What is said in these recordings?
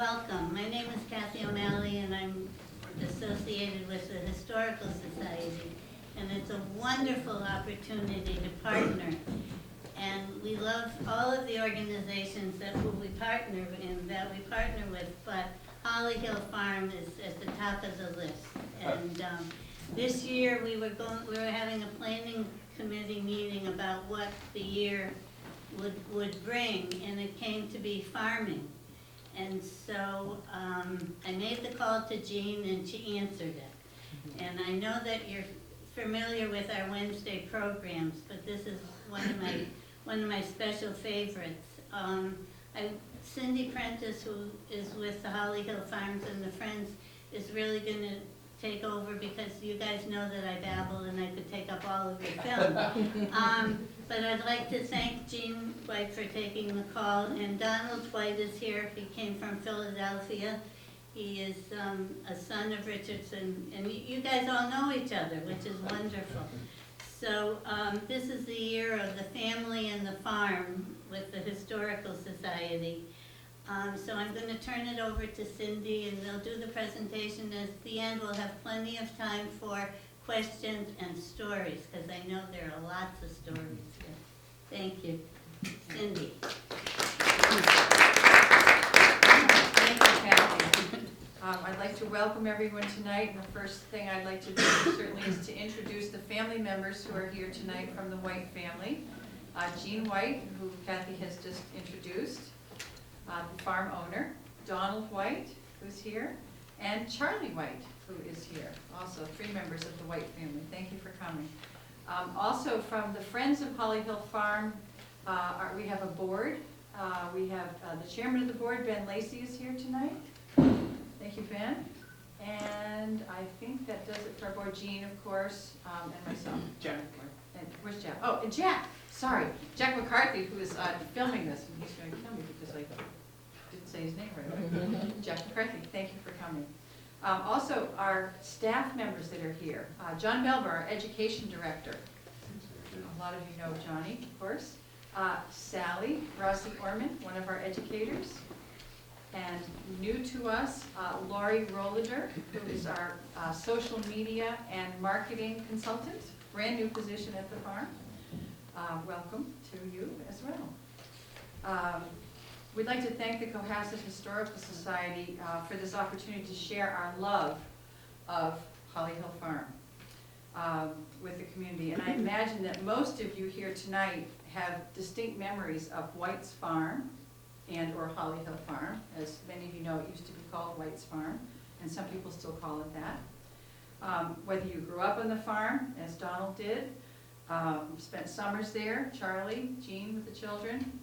welcome. My name is Kathy O'Malley, and I'm associated with the Historical Society, and it's a wonderful opportunity to partner. And we love all of the organizations that we partner with, but Holly Hill Farm is at the top of the list. And this year we were having a planning committee meeting about what the year would bring, and it came to be farming. And so I made the call to Jean, and she answered it. And I know that you're familiar with our Wednesday programs, but this is one of my special favorites. Cindy Prentice, who is with the Holly Hill Farms and the Friends, is really going to take over, because you guys know that I babble and I could take up all of your film. But I'd like to thank Jean White for taking the call, and Donald White is here. He came from Philadelphia. He is a son of Richardson, and you guys all know each other, which is wonderful. So this is the year of the family and the farm with the Historical Society. So I'm going to turn it over to Cindy, and they'll do the presentation. At the end, we'll have plenty of time for questions and stories, because I know there are lots of stories here. Thank you. Cindy. Thank you, Kathy. I'd like to welcome everyone tonight, and the first thing I'd like to do certainly is to introduce the family members who are here tonight from the White family. Jean White, who Kathy has just introduced, the farm owner, Donald White, who's here, and Charlie White, who is here. Also, 3 members of the White family. Thank you for coming. Also, from the Friends of Holly Hill Farm, we have a board. We have the chairman of the board, Ben Lacey, is here tonight. Thank you, Ben. And I think that does it for our board. Jean, of course, and myself. Jack. And where's Jack? Oh, and Jack. Sorry, Jack McCarthy, who is filming this, and he's going to kill me because I didn't say his name right. Jack McCarthy, thank you for coming. Also, our staff members that are here. John Melber, our education director. A lot of you know Johnny, of course. Sally Rossi Orman, one of our educators. And new to us, Laurie Rollader, who is our social media and marketing consultant. Brand new position at the farm. Welcome to you as well. We'd like to thank the Cohasset Historical Society for this opportunity to share our love of Holly Hill Farm with the community. And I imagine that most of you here tonight have distinct memories of White's Farm and or Holly Hill Farm. As many of you know, it used to be called White's Farm, and some people still call it that. Whether you grew up on the farm, as Donald did, spent summers there, Charlie, Jean with the children,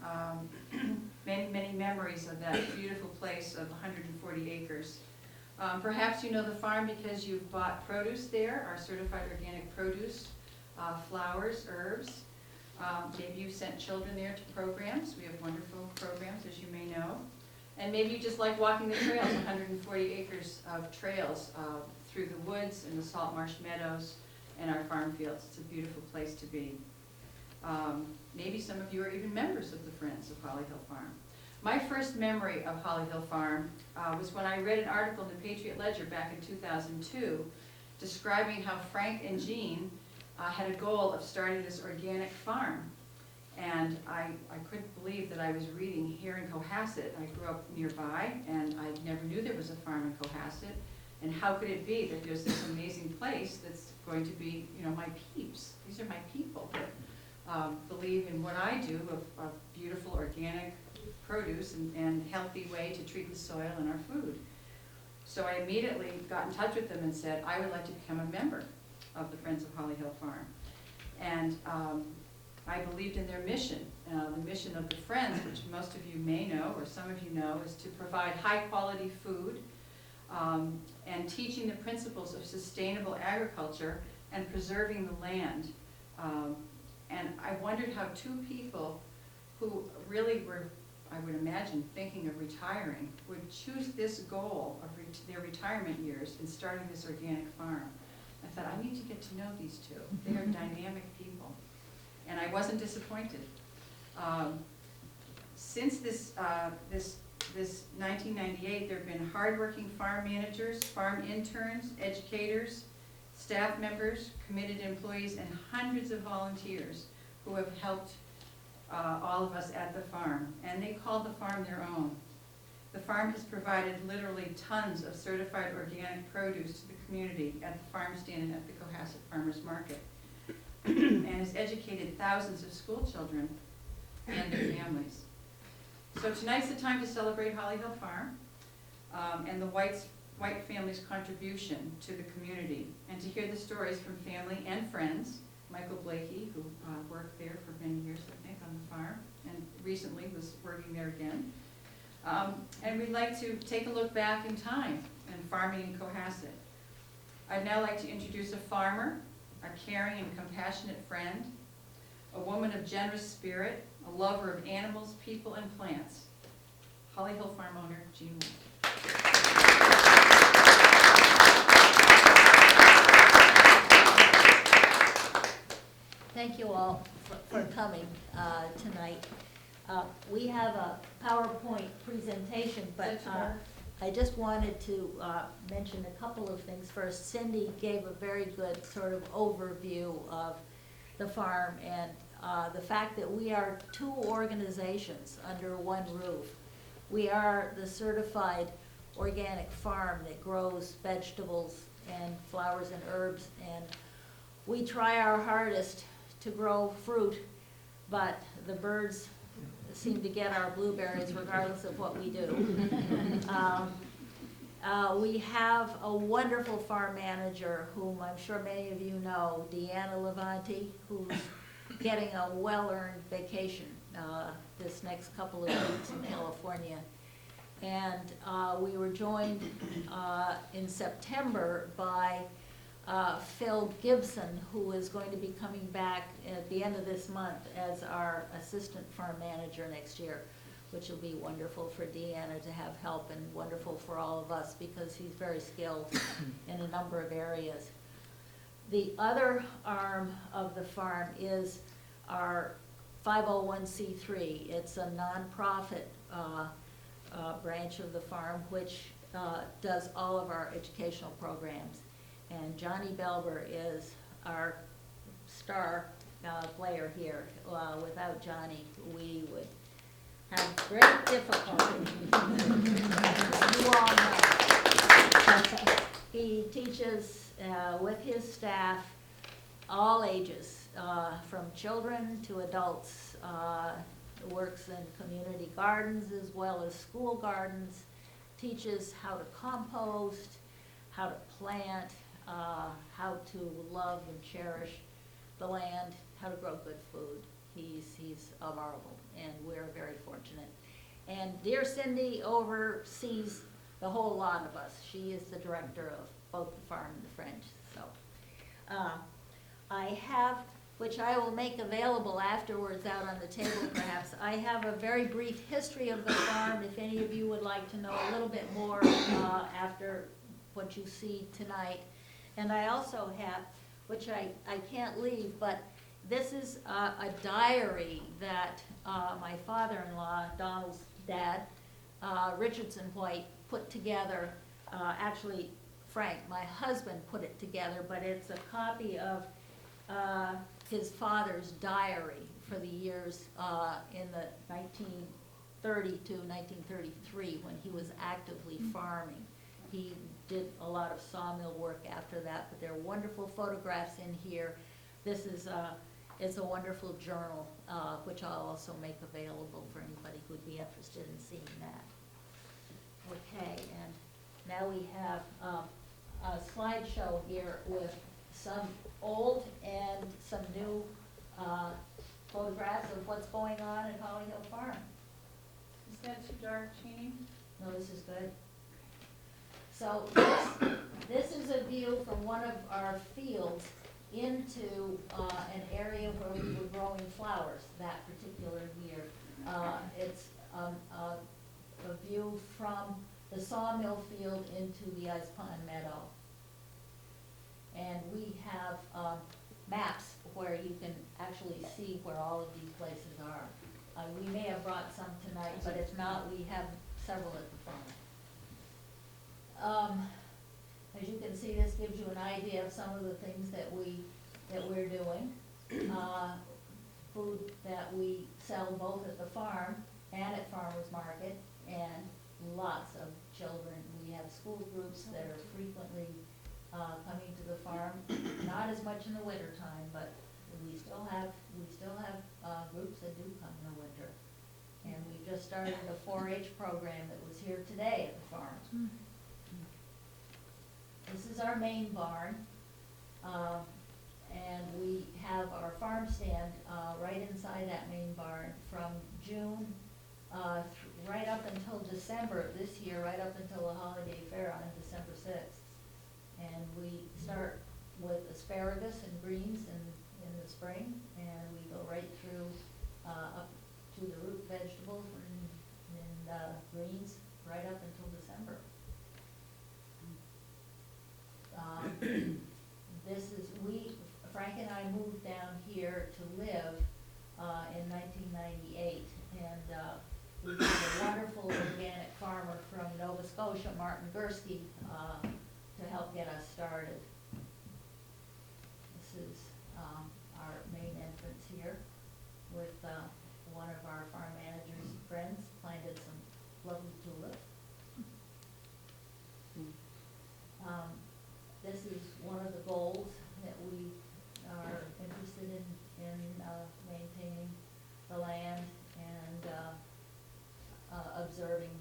many, many memories of that beautiful place of 140 acres. Perhaps you know the farm because you've bought produce there, our certified organic produce, flowers, herbs. Maybe you sent children there to programs. We have wonderful programs, as you may know. And maybe you just like walking the trails, 140 acres of trails through the woods and the salt marsh meadows and our farm fields. It's a beautiful place to be. Maybe some of you are even members of the Friends of Holly Hill Farm. My first memory of Holly Hill Farm was when I read an article in the Patriot Ledger back in 2002 describing how Frank and Jean had a goal of starting this organic farm. And I couldn't believe that I was reading here in Cohasset. I grew up nearby, and I never knew there was a farm in Cohasset. And how could it be that there's this amazing place that's going to be, you know, my peeps? These are my people that believe in what I do of beautiful organic produce and healthy way to treat the soil and our food. So I immediately got in touch with them and said, I would like to become a member of the Friends of Holly Hill Farm. And I believed in their mission. The mission of the Friends, which most of you may know, or some of you know, is to provide high quality food and teaching the principles of sustainable agriculture and preserving the land. And I wondered how 2 people who really were, I would imagine, thinking of retiring would choose this goal of their retirement years in starting this organic farm. I thought, I need to get to know these 2. They are dynamic people. And I wasn't disappointed. Since this this 1998, there have been hardworking farm managers, farm interns, educators, staff members, committed employees, and hundreds of volunteers who have helped all of us at the farm. And they call the farm their own. The farm has provided literally tons of certified organic produce to the community at the farm stand and at the Cohasset Farmers Market, and has educated thousands of school children and their families. So tonight's the time to celebrate Holly Hill Farm and the White family's contribution to the community, and to hear the stories from family and friends. Michael Blakey, who worked there for many years, I think, on the farm, and recently was working there again. And we'd like to take a look back in time and farming in Cohasset. I'd now like to introduce a farmer, a caring and compassionate friend, a woman of generous spirit, a lover of animals, people, and plants. Holly Hill Farm owner, Jean Wolfe. Thank you all for coming tonight. We have a PowerPoint presentation, but I just wanted to mention a couple of things first. Cindy gave a very good sort of overview of the farm and the fact that we are two organizations under one roof. We are the certified organic farm that grows vegetables and flowers and herbs, and we try our hardest to grow fruit, but the birds seem to get our blueberries regardless of what we do. We have a wonderful farm manager whom I'm sure many of you know, Deanna Levanti, who's getting a well-earned vacation this next couple of weeks in California. And we were joined in September by Phil Gibson, who is going to be coming back at the end of this month as our assistant farm manager next year, which will be wonderful for Deanna to have help and wonderful for all of us because he's very skilled in a number of areas. The other arm of the farm is our 501c3. It's a nonprofit branch of the farm which does all of our educational programs. And Johnny Belber is our star player here. Without Johnny, we would have great difficulty. You all know. He teaches with his staff all ages, from children to adults. Works in community gardens as well as school gardens, teaches how to compost, how to plant, how to love and cherish the land, how to grow good food. He's a marvel, and we're very fortunate. And dear Cindy oversees the whole lot of us. She is the director of both the farm and the French. So I have, which I will make available afterwards out on the table perhaps, I have a very brief history of the farm if any of you would like to know a little bit more after what you see tonight. And I also have, which I can't leave, but this is a diary that my father-in-law, Donald's dad, Richardson White, put together. Actually, Frank, my husband, put it together, but it's a copy of his father's diary for the years in the 1930 to 1933 when he was actively farming. He did a lot of sawmill work after that, but there are wonderful photographs in here. This is it's a wonderful journal, which I'll also make available for anybody who would be interested in seeing that. Okay, and now we have a slideshow here with some old and some new photographs of what's going on at Holly Hill Farm. Is that too dark, Jeannie? No, this is good. So this is a view from one of our fields into an area where we were growing flowers that particular year. It's a view from the sawmill field into the Ice Pond Meadow. And we have maps where you can actually see where all of these places are. We may have brought some tonight, but if not, we have several at the farm. As you can see, this gives you an idea of some of the things that we're doing. Food that we sell both at the farm and at farmer's market, and lots of children. We have school groups that are frequently coming to the farm, not as much in the winter time, but we still have groups that do come in the winter. And we just started a 4-H program that was here today at the farm. This is our main barn, and we have our farm stand right inside that main barn from June right up until December this year, right up until the holiday fair on December 6th. And we start with asparagus and greens in the spring, and we go right through up to the root vegetables and greens right up until December. Frank and I moved down here to live in 1998, and we had a wonderful organic farmer from Nova Scotia, Martin Gursky, to help get us started. This is our main entrance here with one of our farm manager's friends planted some lovely tulips. This is one of the goals that we are interested in maintaining the land and observing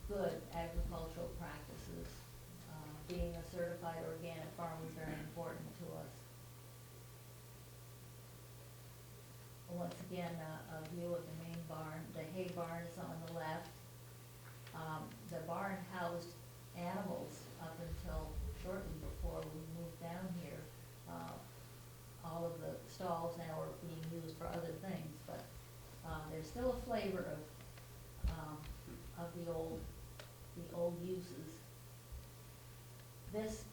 good agricultural practices. Being a certified organic farm is very important to us. Once again, a view of the main barn. The hay barn is on the left. The barn housed animals up until shortly before we moved down here. All of the stalls now are being used for other things, but there's still a flavor of the old uses. This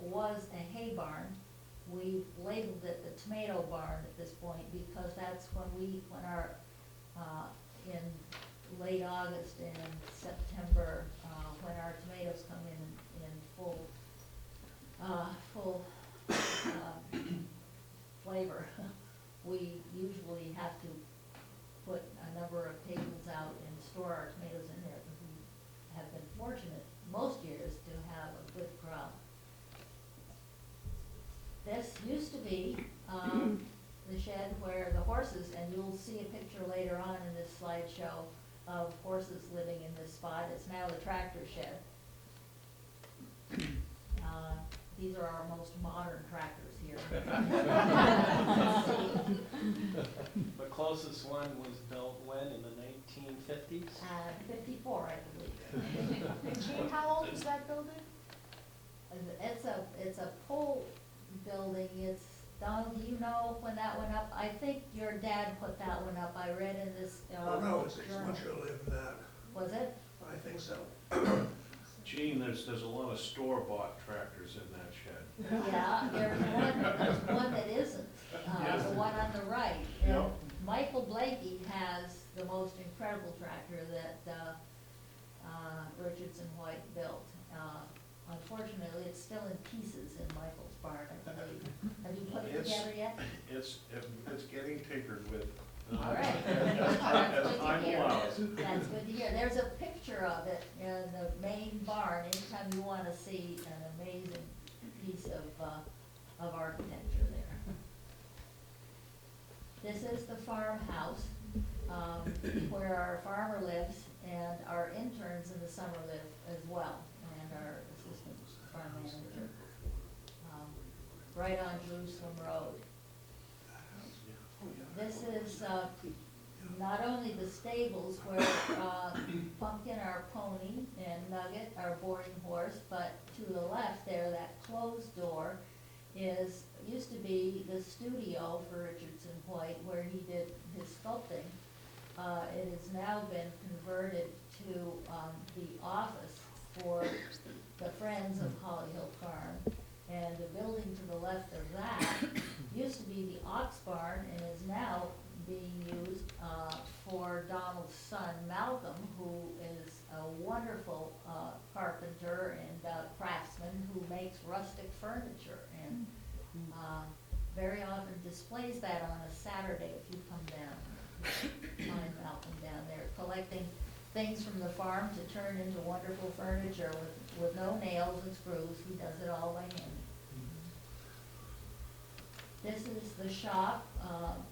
was a hay barn. We labeled it the tomato barn at this point because that's when our in late August and September, when our tomatoes come in full flavor, we usually have to put a number of tables out and store our tomatoes in there. We have been fortunate most years to have a good crop. This used to be the shed where the horses, and you'll see a picture later on in this slideshow of horses living in this spot. It's now the tractor shed. These are our most modern tractors here. The closest one was built when, in the 1950s? 54, I believe. Gene, how old is that building? It's a pole building. It's, Donald, do you know when that went up? I think your dad put that one up. I read in this Oh, no, it's journal. much earlier than that. Was it? I think so. Gene, there's a lot of store-bought tractors in that shed. Yeah, there's one that isn't, the one on the right. And Yep. Michael Blakey has the most incredible tractor that Richardson White built. Unfortunately, it's still in pieces in Michael's barn, I believe. Have you put it It's- together yet? It's getting tinkered with. All right. As That's time good to hear. allows. That's good to hear. There's a picture of it in the main barn, anytime you want to see an amazing piece of architecture there. This is the farmhouse, where our farmer lives, and our interns in the summer live as well, and our assistant farm manager, right on Jerusalem Road. This is not only the stables where Pumpkin, our pony, and Nugget, our boarding horse, but to the left there, that closed door used to be the studio for Richardson White, where he did his sculpting. It has now been converted to the office for the Friends of Holly Hill Farm. And the building to the left of that used to be the ox barn and is now being used for Donald's son Malcolm, who is a wonderful carpenter and craftsman who makes rustic furniture, and very often displays that on a Saturday if you come down. Find Malcolm down there collecting things from the farm to turn into wonderful furniture with no nails and screws. He does it all by hand. This is the shop.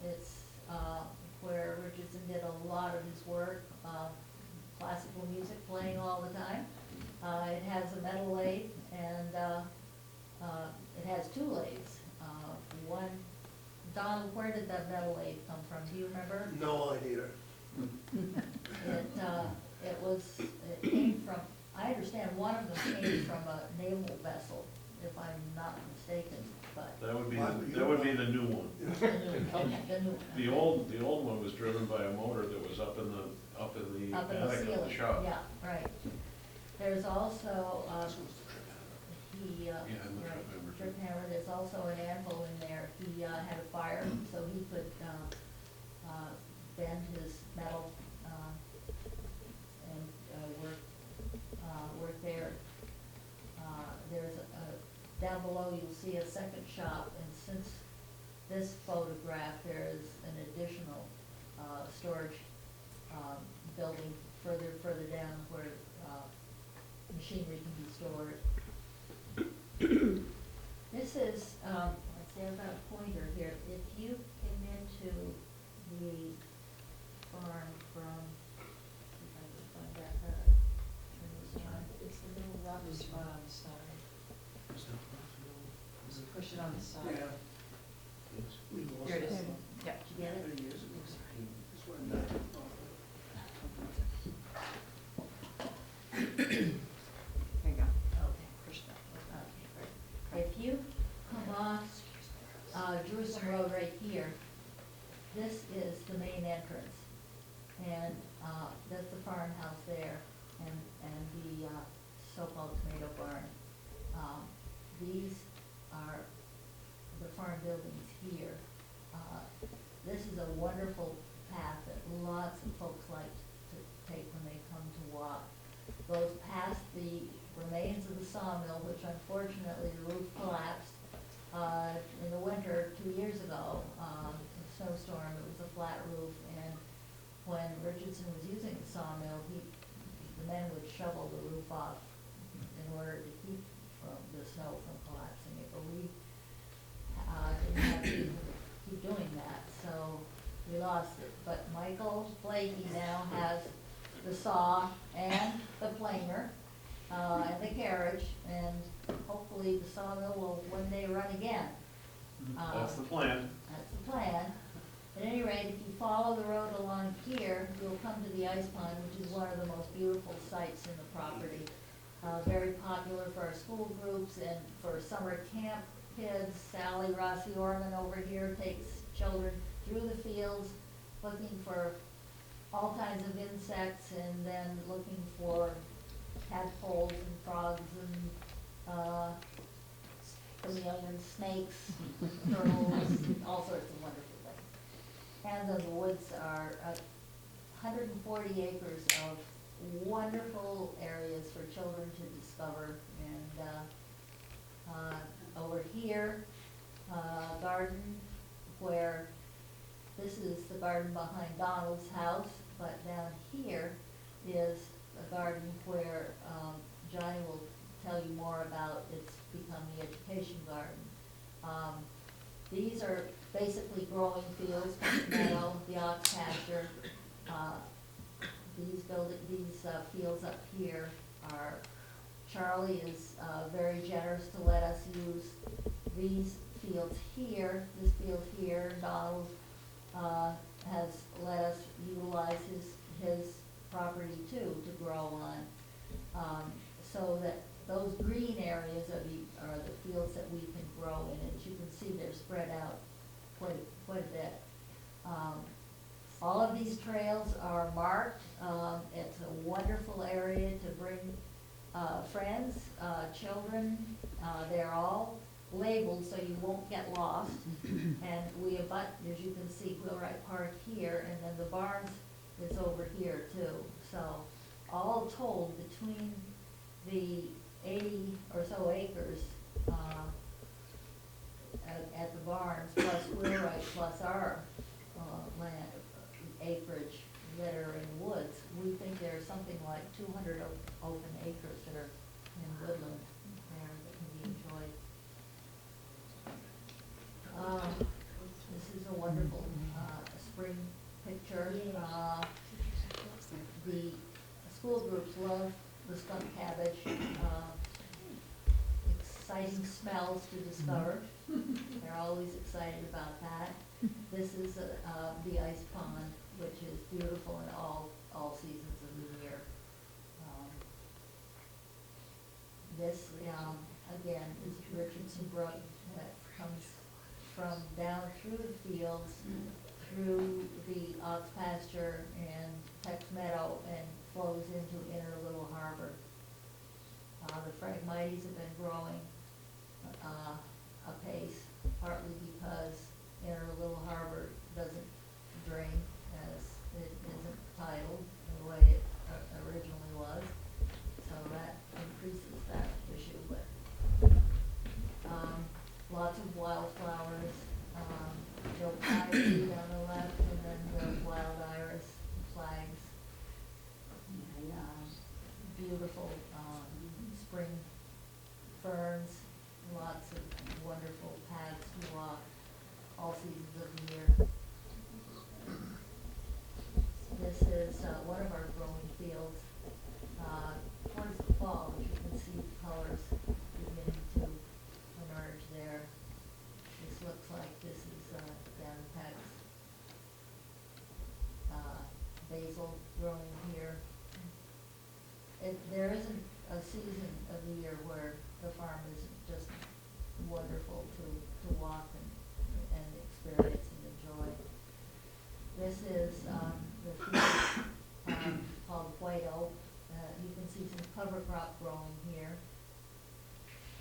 It's where Richardson did a lot of his work, classical music playing all the time. It has a metal lathe, and it has two lathes. One, Donald, where did that metal lathe come from? Do you remember? No idea. It came from, I understand one of them came from a naval vessel, if I'm not mistaken, but. That would be the new one. The new one. The old one was driven by a motor that was up in the Up in the attic of the ceiling, shop. yeah, right. There's also, This was the trip out. Yeah, I'm the trip member too. Trip hammer, there's also an anvil in there. He had a fire, so he could bend his metal and work there. There's down below, you'll see a second shop, and since this photograph, there is an additional storage building further down where machinery can be stored. This is, let's see, I've got a pointer here. If you came into the farm from, see if I can find that, turn this on. It's the little rough spot on the side. Just push it on the side. Yeah. We lost Here it is. that Yep. Did you get it? 30 years ago. This one, no. There you go. Okay. Push that. Okay, great. If you come off Jerusalem Road right here, this is the main entrance. And that's the farmhouse there and the so-called tomato barn. These are the farm buildings here. This is a wonderful path that lots of folks like to take when they come to walk. Goes past the remains of the sawmill, which unfortunately the roof collapsed in the winter 2 years ago. A snowstorm, it was a flat roof, and when Richardson was using the sawmill, the men would shovel the roof off in order to keep the snow from collapsing it, but we didn't have to keep doing that, so we lost it. But Michael Blakey now has the saw and the planer, and the carriage, and hopefully the sawmill will one day run again. That's the plan. That's the plan. At any rate, if you follow the road along here, you'll come to the ice pond, which is one of the most beautiful sites in the property. Very popular for our school groups and for summer camp kids. Sally Rossi Orman over here takes children through the fields looking for all kinds of insects, and then looking for tadpoles and frogs and chameleons, snakes, turtles, all sorts of wonderful things. And then the woods are 140 acres of wonderful areas for children to discover. And over here, garden where this is the garden behind Donald's house, but down here is a garden where Johnny will tell you more about. It's become the education garden. These are basically growing fields, meadow, the ox pasture. These fields up here are, Charlie is very generous to let us use these fields here, this field here. Donald has let us utilize his property too to grow on. So that those green areas are the fields that we can grow in. As you can see, they're spread out quite a bit. All of these trails are marked. It's a wonderful area to bring friends, children. They're all labeled so you won't get lost. And we abut, as you can see, Wheelwright Park here, and then the barns is over here too. So all told, between the 80 or so acres at the barns, plus Wheelwright, plus our land acreage that are in woods, we think there's something like 200 open acres that are in woodland there that can be enjoyed. This is a wonderful spring picture. The school groups love the skunk cabbage. Exciting smells to discover. They're always excited about that. This is the ice pond, which is beautiful in all seasons of the year. This, again, is Richardson Brook that comes from down through the fields, through the ox pasture and Peck's Meadow, and flows into Inner Little Harbor. The Phragmites have been growing apace, partly because Inner Little Harbor doesn't drain as it isn't tidal the way it originally was, so that increases that issue. But lots of wildflowers, Joe Ivy on the left, and then the wild iris flags, and beautiful spring ferns, lots of wonderful paths to walk all seasons of the year. This is one of our growing fields. Towards the fall, you can see the colors beginning to emerge there. This looks like this is Dan Peck's basil growing here. There isn't a season of the year where the farm isn't just wonderful to walk and experience and enjoy. This is the field called White Oak. You can see some cover crop growing here.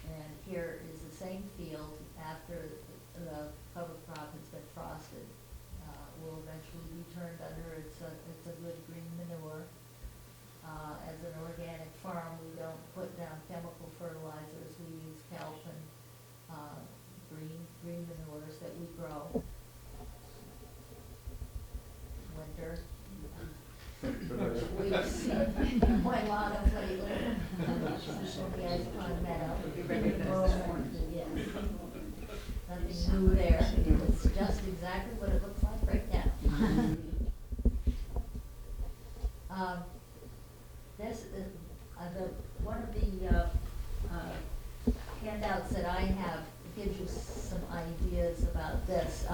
And here is the same field after the cover crop has been frosted. Will eventually be turned under. It's a good green manure. As an organic farm, we don't put down chemical fertilizers. We use kelp and green manures that we grow. Winter. We've seen quite a lot of lately. Since the ice pond meadow. Yes. Nothing new there. It's just exactly what it looks like right now. This is one of the handouts that I have gives you some ideas about this.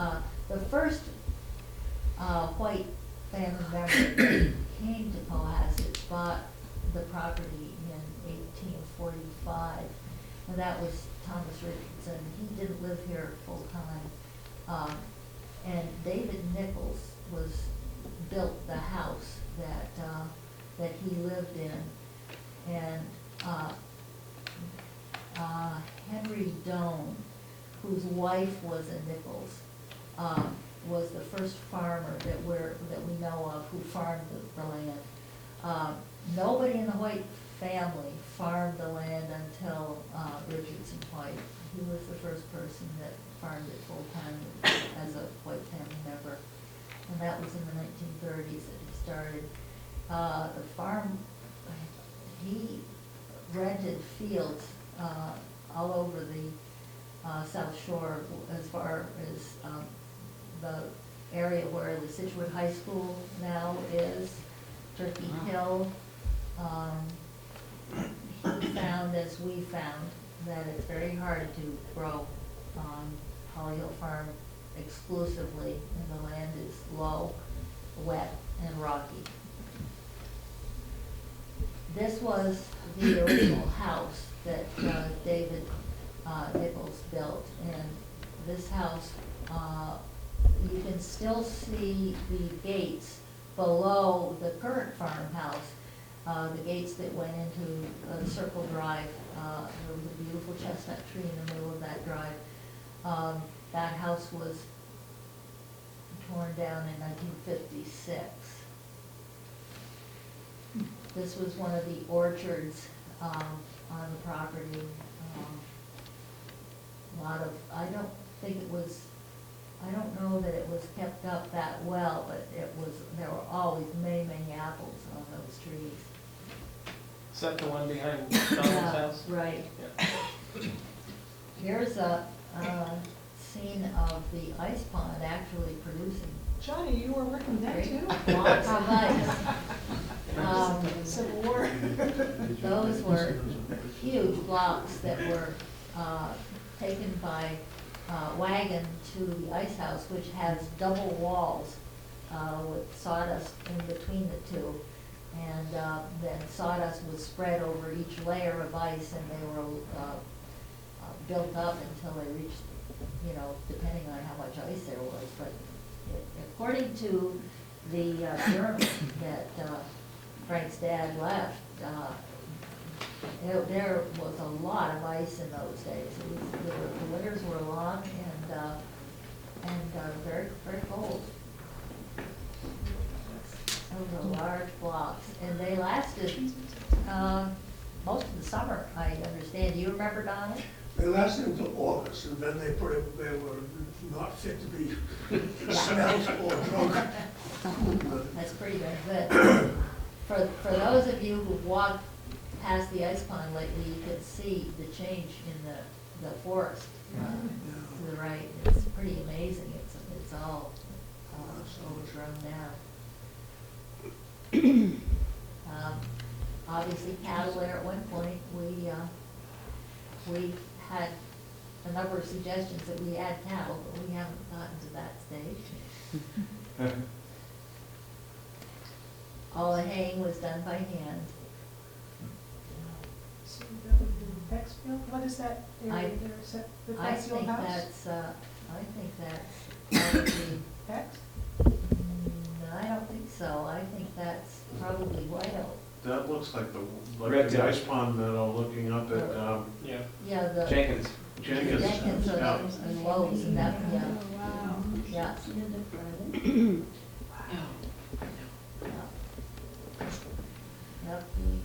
The first white family member that came to Cohasset bought the property in 1845, and that was Thomas Richardson. He didn't live here full time, and David Nichols built the house that he lived in, and Henry Doan, whose wife was a Nichols, was the first farmer that we know of who farmed the land. Nobody in the White family farmed the land until Richardson White. He was the first person that farmed it full time as a White family member, and that was in the 1930s that he started. The farm, he rented fields all over the South Shore, as far as the area where the Situate High School now is, Turkey Hill. He found, as we found, that it's very hard to grow on Holly Hill Farm exclusively, and the land is low, wet, and rocky. This was the original house that David Nichols built, and this house, you can still see the gates below the current farmhouse, the gates that went into the Circle Drive. There was a beautiful chestnut tree in the middle of that drive. That house was torn down in 1956. This was one of the orchards on the property. A lot of, I don't think it was, I don't know that it was kept up that well, but it was, there were always many, many apples on those trees. Is that the one behind Donald's Yeah, house? right. Yeah. Here's a scene of the ice pond actually producing Johnny, you were working then great too? blocks of ice. Civil War. Those were huge blocks that were taken by wagon to the ice house, which has double walls with sawdust in between the two. And then sawdust was spread over each layer of ice, and they were built up until they reached, you know, depending on how much ice there was. But according to the journal that Frank's dad left, there was a lot of ice in those days. It was, the winters were long and very, very cold. Those are large blocks, and they lasted most of the summer, I understand. Do you remember, Donald? They lasted until August, and then they were not fit to be smelt or drunk. That's pretty darn good. For those of you who've walked past the ice pond lately, you can see the change in the forest to the right. It's pretty amazing. It's all overgrown now. Obviously cattle there at one point. We had a number of suggestions that we add cattle, but we haven't gotten to that stage. All the haying was done by hand. So that would be Bexfield, what is that area there, is that the I Bexfield think house? that's probably, Bex? no, I don't think so. I think that's probably White Oak. That looks like Red the Dot. ice pond meadow looking up at Yeah. Yeah, the Jenkins. Jenkins. Jenkins Yeah. and Lowe's and that, yeah, Oh, wow. yeah. Yep, we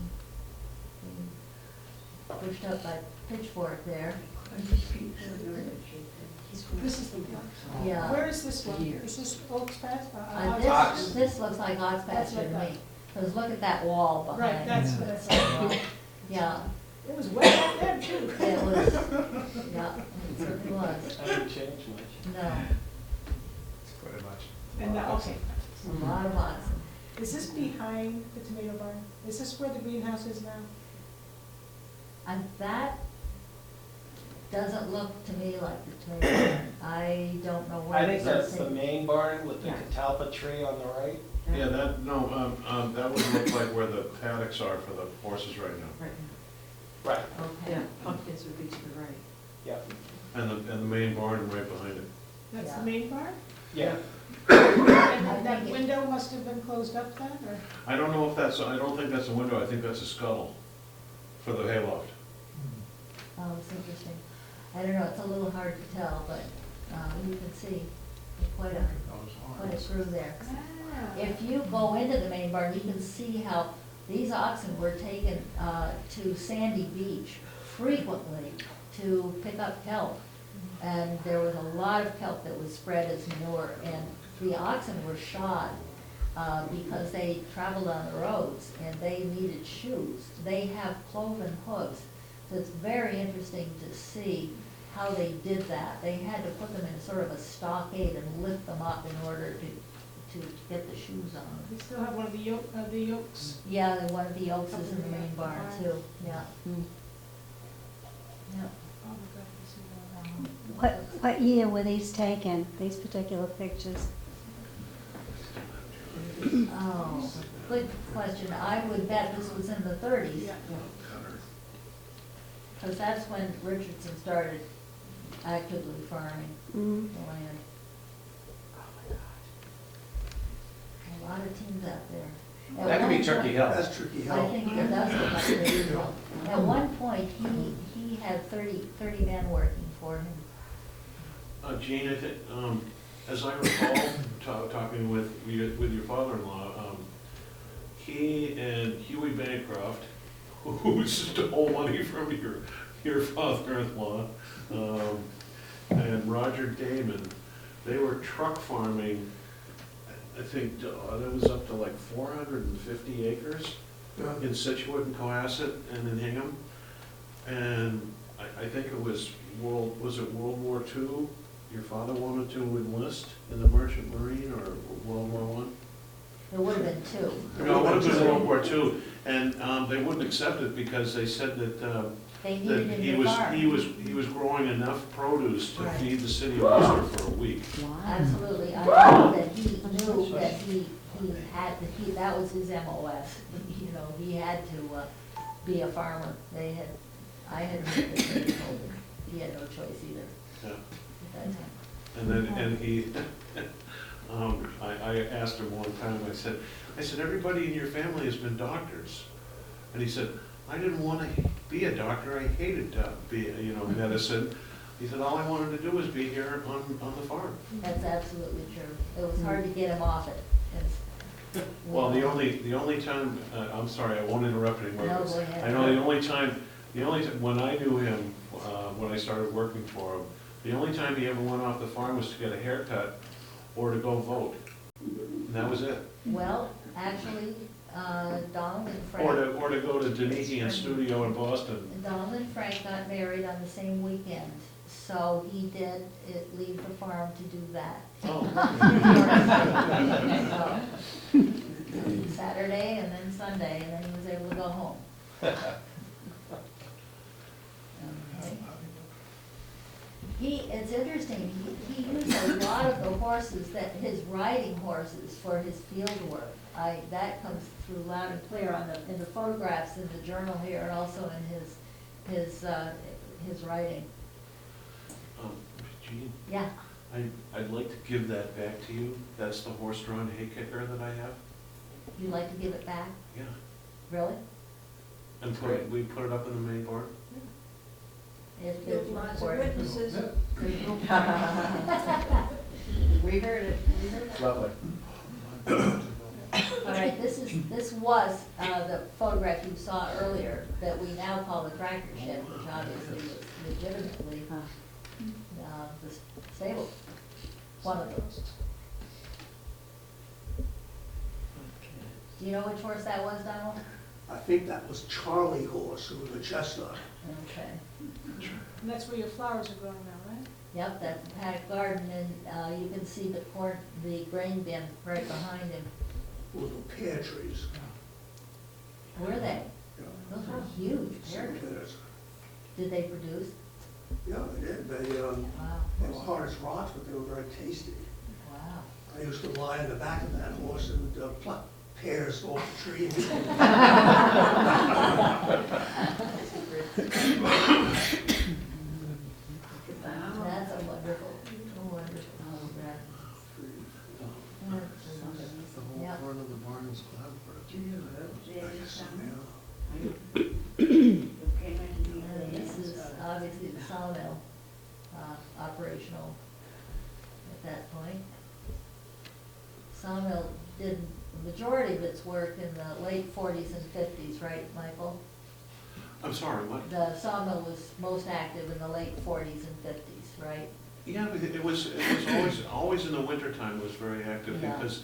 pushed up by Pitchfork there. This is the one. Yeah. Where is this one? Is this Oaks Pass? This looks like Ox That's pasture to what I me, because look at that wall behind. Right, that's what I thought. Yeah, It was way back then too. it was, yeah, it certainly was. Hasn't changed much. No, Pretty much. And now, okay. a lot of oxen. Is this behind the tomato barn? Is this where the greenhouse is now? And that doesn't look to me like the tomato barn. I don't know where. I think this that's is. the main barn with the Yeah. catalpa tree on the right. Yeah, that, no, that would look like where the paddocks are for the horses right now. Right, Right. Okay. yeah, pumpkins would be to the right. Yep. And the main barn right behind it. That's the Yeah. main barn? Yeah. And I then that think it- window must have been closed up then, or? I don't know if that's, I don't think that's a window, I think that's a scuttle for the hayloft. Oh, it's interesting. I don't know, it's a little hard to tell, but you can see quite a screw there. If you go into the main barn, you can see how these oxen were taken to Sandy Beach frequently to pick up kelp. And there was a lot of kelp that was spread as manure, and the oxen were shod because they traveled on the roads and they needed shoes. They have cloven hooves, so it's very interesting to see how they did that. They had to put them in sort of a stockade and lift them up in order to get the shoes on. We still have one of the yolks. Yeah, and one of the oaks is in the main barn too, yeah. Yeah. Oh my God, I see that. What year were these taken, these particular pictures? Oh, good question. I would bet this was in the thirties, Yeah. because that's when Richardson started actively farming Mm. the land. A lot of teams out there. At That could be one Turkey point- Hill. That's Tricky I Hill. think it does look like Turkey Hill. At one point, he had 30 men working for him. Gene, I think, as I recall, talking with your father-in-law, he and Huey Bancroft, who stole money from your father-in-law, and Roger Damon, they were truck farming, I think, that was up to like 450 acres Yeah. in Situate and Cohasset and in Hingham. And I think it was World War II? Your father wanted to enlist in the Merchant Marine, or World War One? There would have been two. No, it would have been World War II, and they wouldn't accept it because they said that They that needed him to farm. he was growing enough produce to Right. feed the city of Worcester for a week. Absolutely, I know that he knew that he had, that was his MOS, you know, he had to be a farmer. I had heard that they told him, he had no choice either Yeah. at that time. And then, and he, I asked him one time, I said, everybody in your family has been doctors. And he said, I didn't want to be a doctor, I hated medicine. He said, all I wanted to do was be here on the farm. That's absolutely true. It was hard to get him off it. It's- Well, the only time, I'm sorry, I won't interrupt anymore. No, go ahead. I know the only time, when I knew him, when I started working for him, the only time he ever went off the farm was to get a haircut or to go vote. And that was it. Well, actually, Donald and Or Frank, to go to Denikian Studio in Boston. Donald and Frank got married on the same weekend, so he did leave the farm to do that. Oh. So, Saturday and then Sunday, and then he was able to go home. Okay. It's interesting, he used a lot of the horses, his riding horses for his field work. That comes through loud and clear in the photographs in the journal here, and also in his writing. Gene, Yeah, I'd like to give that back to you. That's the horse-drawn hay kicker that I have. you'd like to give it back, Yeah. really? And we put it up in the main barn. If There's there's lots of report. witnesses. We heard it. Lovely. All right, this was the photograph you saw earlier that we now call the tractor shed, which obviously was legitimately the stable, one of those. Do you know which horse that was, Donald? I think that was Charlie Horse, who was a chestnut. Okay. And that's where your flowers are growing now, right? Yep, that's the paddock garden, and you can see the grain bin right behind him. Little pear trees. Were they? Yeah. Those were huge pear Some trees. pears. Did they produce? Yeah, they did. They Wow, were hard as rocks, but they were very tasty. wow. I used to lie in the back of that horse and pluck pears off the tree. That's a wonderful photograph. The whole Yeah. front of the barn was cloudburst. And this is obviously the sawmill, operational at that point. Sawmill did the majority of its work in the late 40s and 50s, right, Michael? I'm sorry, what? The sawmill was most active in the late 40s and 50s, right? Yeah, but it was always in the wintertime it was very active Yeah. because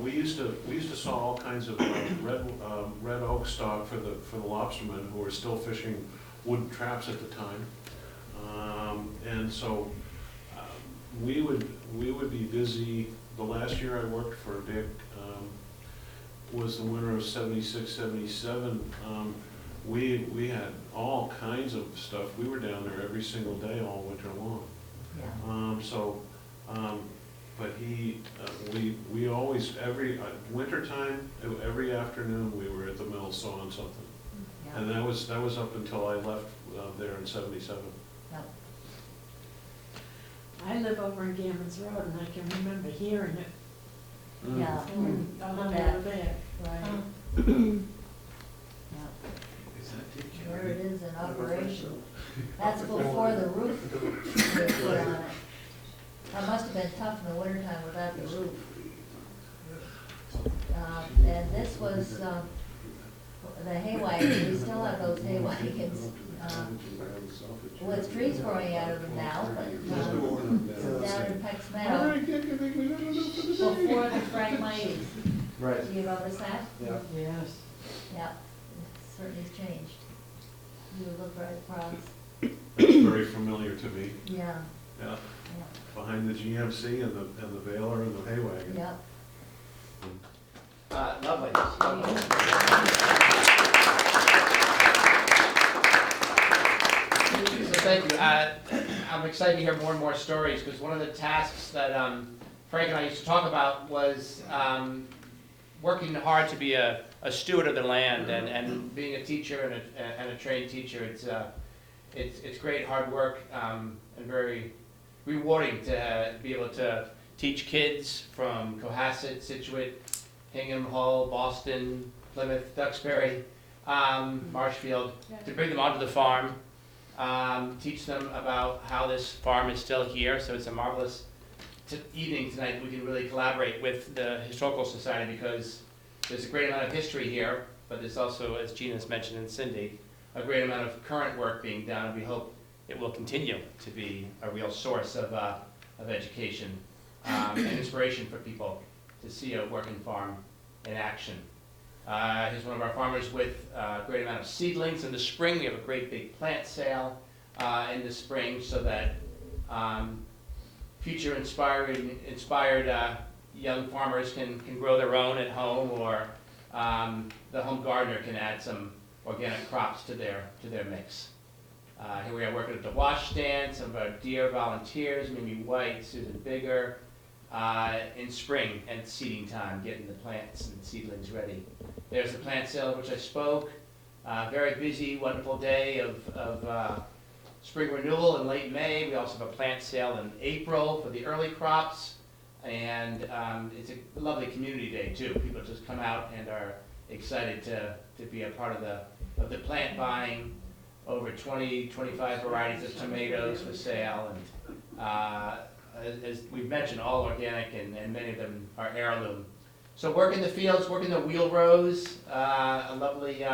we used to saw all kinds of red oak stock for the lobstermen who were still fishing wooden traps at the time. And so we would be busy. The last year I worked for Dick was the winter of '76, '77. We had all kinds of stuff. We were down there every single day all winter long. Yeah. But we always, every wintertime, every afternoon, we were at the mill sawing something. Yeah. And that was up until I left there in '77. Yep. I live over in Gammons Road and I can remember hearing it. Yeah. On Look the at way there. Right. Yeah. Is that Dick There Kelly? it is in operation. That's before the roof was put on it. That must have been tough in the wintertime without the roof. And this was, the hay wagons, we still have those hay wagons, with trees growing out of them now, but, down in Peck's Meadow, before the Phragmites. Right. Do you notice that? Yeah. Yes. Yeah, it certainly has changed. You look very proud. That's very familiar to me. Yeah, Yeah, yeah, behind the GMC and the baler and the hay wagon. yeah. Lovely. So thank you. I'm excited to hear more and more stories, because one of the tasks that Frank and I used to talk about was working hard to be a steward of the land, and being a teacher and a trained teacher. It's great hard work, and very rewarding to be able to teach kids from Cohasset, Situate, Hingham, Hull, Boston, Plymouth, Duxbury, Marshfield, to bring them onto the farm, teach them about how this farm is still here. So it's a marvelous evening tonight. We can really collaborate with the Historical Society, because there's a great amount of history here, but there's also, as Gina's mentioned and Cindy, a great amount of current work being done, and we hope it will continue to be a real source of education and inspiration for people to see a working farm in action. Here's one of our farmers with a great amount of seedlings. In the spring, we have a great big plant sale in the spring, so that future inspired young farmers can grow their own at home, or the home gardener can add some organic crops to their mix. Here we are working at the wash stand. Some of our dear volunteers, Mimi White, Susan Bigger, in spring and seeding time, getting the plants and seedlings ready. There's the plant sale of which I spoke. Very busy, wonderful day of spring renewal in late May. We also have a plant sale in April for the early crops, and it's a lovely community day too. People just come out and are excited to be a part of the plant buying. Over 25 varieties of tomatoes for sale, and as we've mentioned, all organic, and many of them are heirloom. So work in the fields, work in the wheel rows, a lovely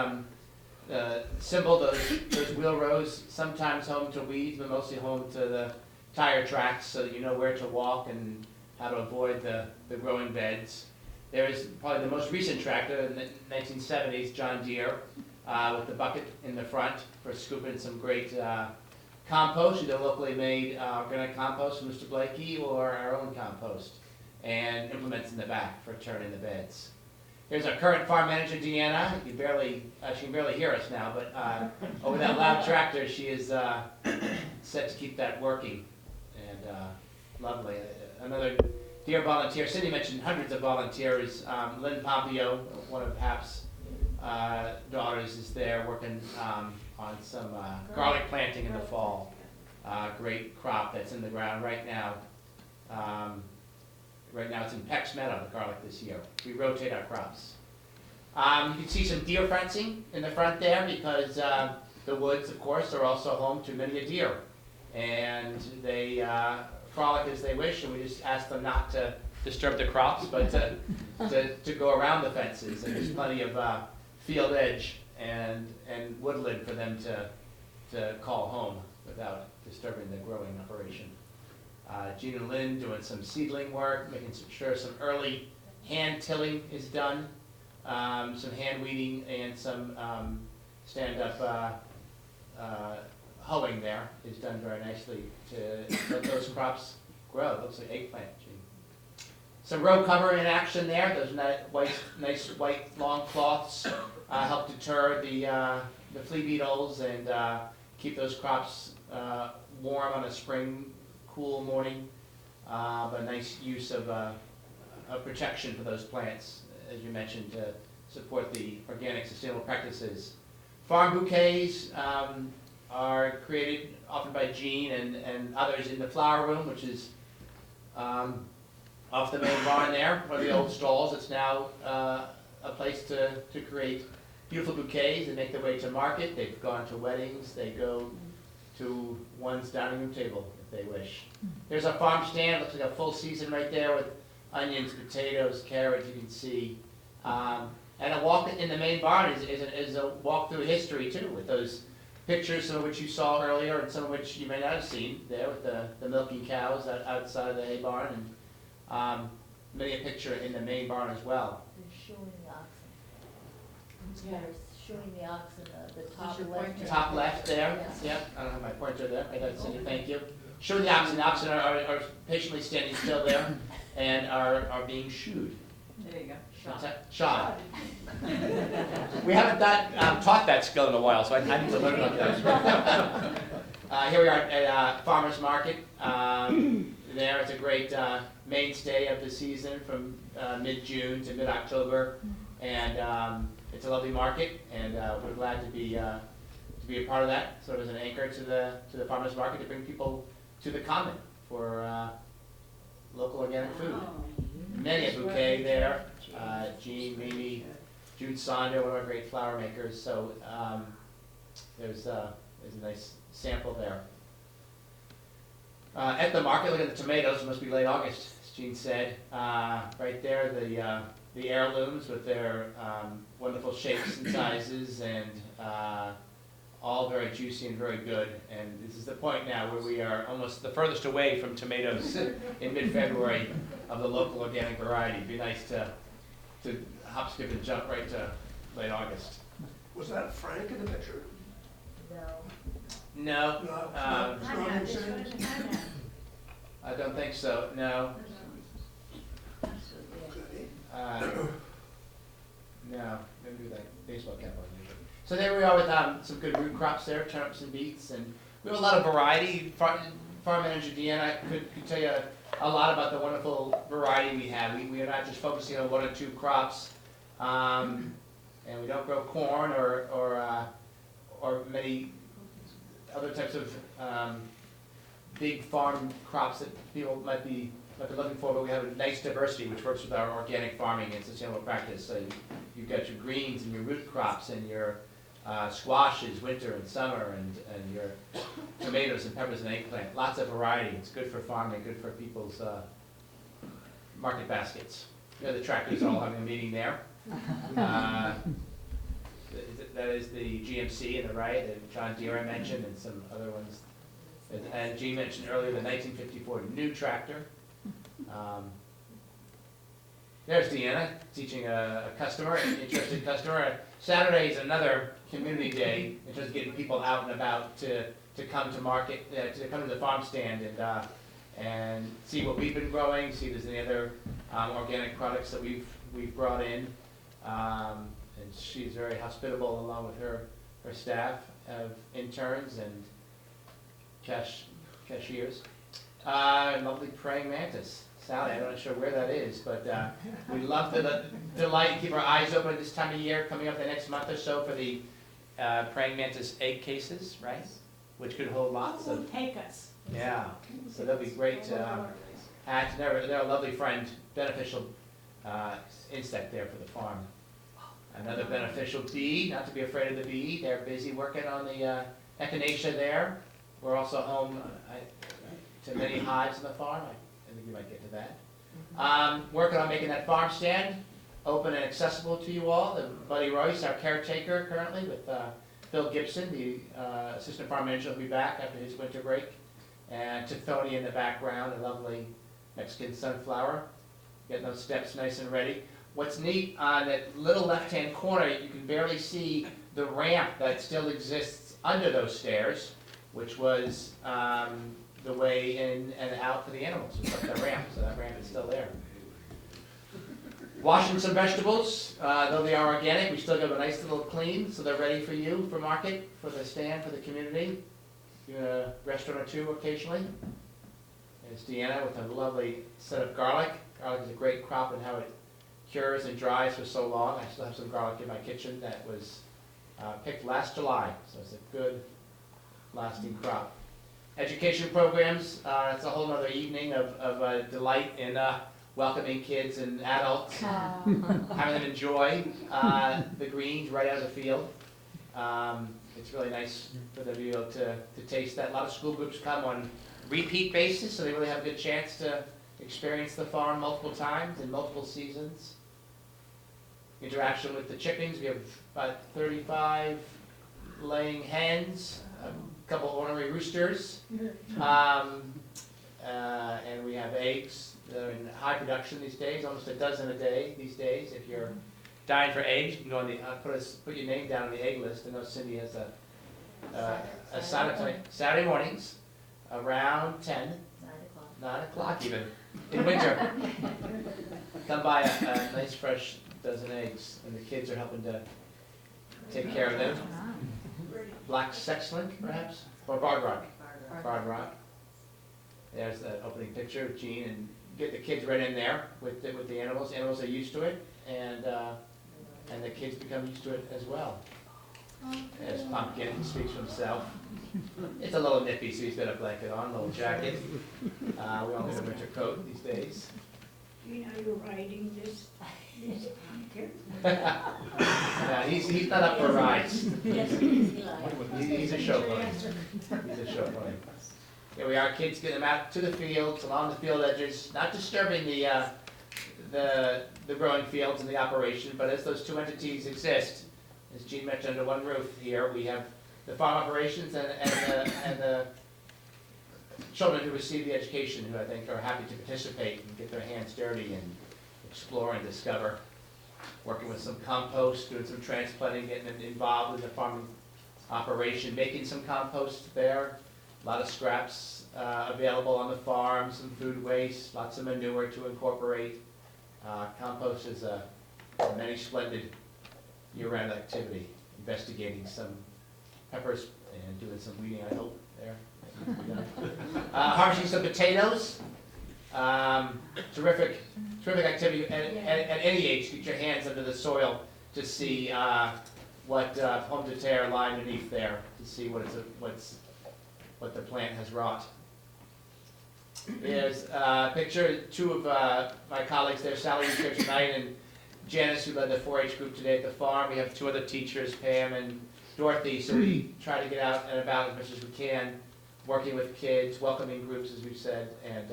symbol, those wheel rows, sometimes home to weeds, but mostly home to the tire tracks, so that you know where to walk and how to avoid the growing beds. There is probably the most recent tractor, in the 1970s, John Deere, with the bucket in the front for scooping some great compost, either locally made organic compost from Mr. Blakey or our own compost, and implements in the back for turning the beds. Here's our current farm manager, Deanna. She can barely hear us now, but over that loud tractor, she is set to keep that working, and lovely. Another dear volunteer, Cindy mentioned hundreds of volunteers. Lynn Pompeo, one of Hap's daughters, is there working on some garlic planting in the fall. Great crop that's in the ground right now. Right now it's in Peck's Meadow, the garlic this year. We rotate our crops. You can see some deer fencing in the front there, because the woods, of course, are also home to many a deer. And they frolic as they wish, and we just ask them not to disturb the crops, but to go around the fences. And there's plenty of field edge and woodland for them to call home without disturbing the growing operation. Gene and Lynn doing some seedling work, making sure some early hand tilling is done, some hand weeding, and some stand-up hoeing there is done very nicely to let those crops grow. It looks like eggplant, Gene. Some row cover in action there. Those nice white long cloths help deter the flea beetles and keep those crops warm on a spring cool morning. But a nice use of protection for those plants, as you mentioned, to support the organic sustainable practices. Farm bouquets are created often by Jean and others in the flower room, which is off the main barn there, one of the old stalls. It's now a place to create beautiful bouquets and make their way to market. They've gone to weddings. They go to one's dining room table if they wish. There's a farm stand. Looks like a full season right there with onions, potatoes, carrots. You can see And a walk in the main barn is a walk through history too, with those pictures, some of which you saw earlier and some of which you may not have seen there with the milking cows outside of the hay barn, and many a picture in the main barn as well. They're showing the oxen. Yeah. They're showing the oxen, the top Where's your left. pointer? Top left there, Yes. yep, I don't have my pointer there, I got Cindy, thank you. Showing the oxen are patiently standing still there and are being shooed. There you go. What's that? Shod. We haven't taught that skill in a while, so I need to learn about that. Here we are at Farmers Market. There, it's a great mainstay of the season from mid-June to mid-October, and it's a lovely market, and we're glad to be a part of that, sort of as an anchor to the Farmers Market, to bring people to the Common for local organic food. Many a bouquet there. Jean, Mimi, Jude Sonder, one of our great flower makers. So there's a nice sample there. At the market, look at the tomatoes. It must be late August, as Jean said. Right there, the heirlooms with their wonderful shapes and sizes, and all very juicy and very good. And this is the point now where we are almost the furthest away from tomatoes in mid-February of the local organic variety. It'd be nice to hop, skip, and jump right to late August. Was that Frank in the picture? No. No, No, it's not him saying? I don't think so, no. Okay. No, maybe do that baseball cap on you. So there we are with some good root crops there, turnips and beets, and we have a lot of variety. Farm manager Deanna could tell you a lot about the wonderful variety we have. We are not just focusing on one or two crops, and we don't grow corn or many other types of big farm crops that people might be looking for, but we have a nice diversity which works with our organic farming and sustainable practice. So you've got your greens and your root crops and your squashes, winter and summer, and your tomatoes and peppers and eggplant. Lots of variety. It's good for farming, good for people's market baskets. You know, the tractors are all having a meeting there. That is the GMC on the right, and John Deere I mentioned, and some other ones. And Jean mentioned earlier the 1954 new tractor. There's Deanna teaching a customer, an interested customer. Saturday is another community day in terms of getting people out and about to come to market, to come to the farm stand and see what we've been growing, see if there's any other organic products that we've brought in. And she's very hospitable, along with her staff of interns and cashiers. Lovely praying mantis. Sally, I'm not sure where that is, but we love the delight and keep our eyes open at this time of year, coming up the next month or so for the praying mantis egg cases, right? Which could hold lots of, Take us. yeah, so they'll be great to hatch. They're a lovely friend, beneficial insect there for the farm. Another beneficial bee, not to be afraid of the bee. They're busy working on the echinacea there. We're also home to many hives on the farm. I think we might get to that. Working on making that farm stand open and accessible to you all. Buddy Royce, our caretaker currently, with Phil Gibson, the assistant farm manager, will be back after his winter break. And Tithoni in the background, a lovely Mexican sunflower. Getting those steps nice and ready. What's neat, on that little left-hand corner, you can barely see the ramp that still exists under those stairs, which was the way in and out for the animals. It's up that ramp, so that ramp is still there. Washing some vegetables, though they are organic, we still give a nice little clean, so they're ready for you, for market, for the stand, for the community. Do a restaurant or two occasionally. There's Deanna with a lovely set of garlic. Garlic is a great crop in how it cures and dries for so long. I still have some garlic in my kitchen that was picked last July, so it's a good lasting crop. Education programs, it's a whole other evening of delight in welcoming kids and adults, having them enjoy the greens right out of the field. It's really nice for them to be able to taste that. A lot of school groups come on repeat basis, so they really have a good chance to experience the farm multiple times in multiple seasons. interaction with the chickens. We have about 35 laying hens, a couple ornery roosters, and we have eggs. They're in high production these days, almost a dozen a day these days. If you're dying for eggs, you can go on the, put your name down on the egg list. I know Cindy has a Saturday mornings around 10, 9 o'clock even, in winter. Come buy a nice fresh dozen eggs, and the kids are helping to take care of them. Black sexlink, perhaps, or barred rock. There's that opening picture of Jean, and get the kids right in there with the animals. Animals are used to it, and the kids become used to it as well. As Pumpkin speaks for himself. It's a little nippy, so he's got a blanket on, a little jacket. We all need a winter coat these days. Gene, are you riding this pumpkin? Yeah, he's not up for rides. Yes, he likes. He's a show pony. He's a show pony. Here we are, kids getting them out to the fields, along the field edges, not disturbing the growing fields and the operation, but as those two entities exist, as Jean mentioned, under one roof here, we have the farm operations and the children who receive the education, who I think are happy to participate and get their hands dirty and explore and discover. Working with some compost, doing some transplanting, getting them involved in the farming operation, making some compost there. A lot of scraps available on the farm, some food waste, lots of manure to incorporate. Compost is a many splendid year-round activity, investigating some peppers and doing some weeding, I hope, there. Harvesting some potatoes. Terrific activity at any age. Get your hands under the soil to see what pomme de terre lying beneath there, to see what the plant has wrought. There's a picture, two of my colleagues there, Sally who's here tonight, and Janice, who led the 4-H group today at the farm. We have two other teachers, Pam and Dorothy, so we try to get out and about as much as we can, working with kids, welcoming groups, as we've said, and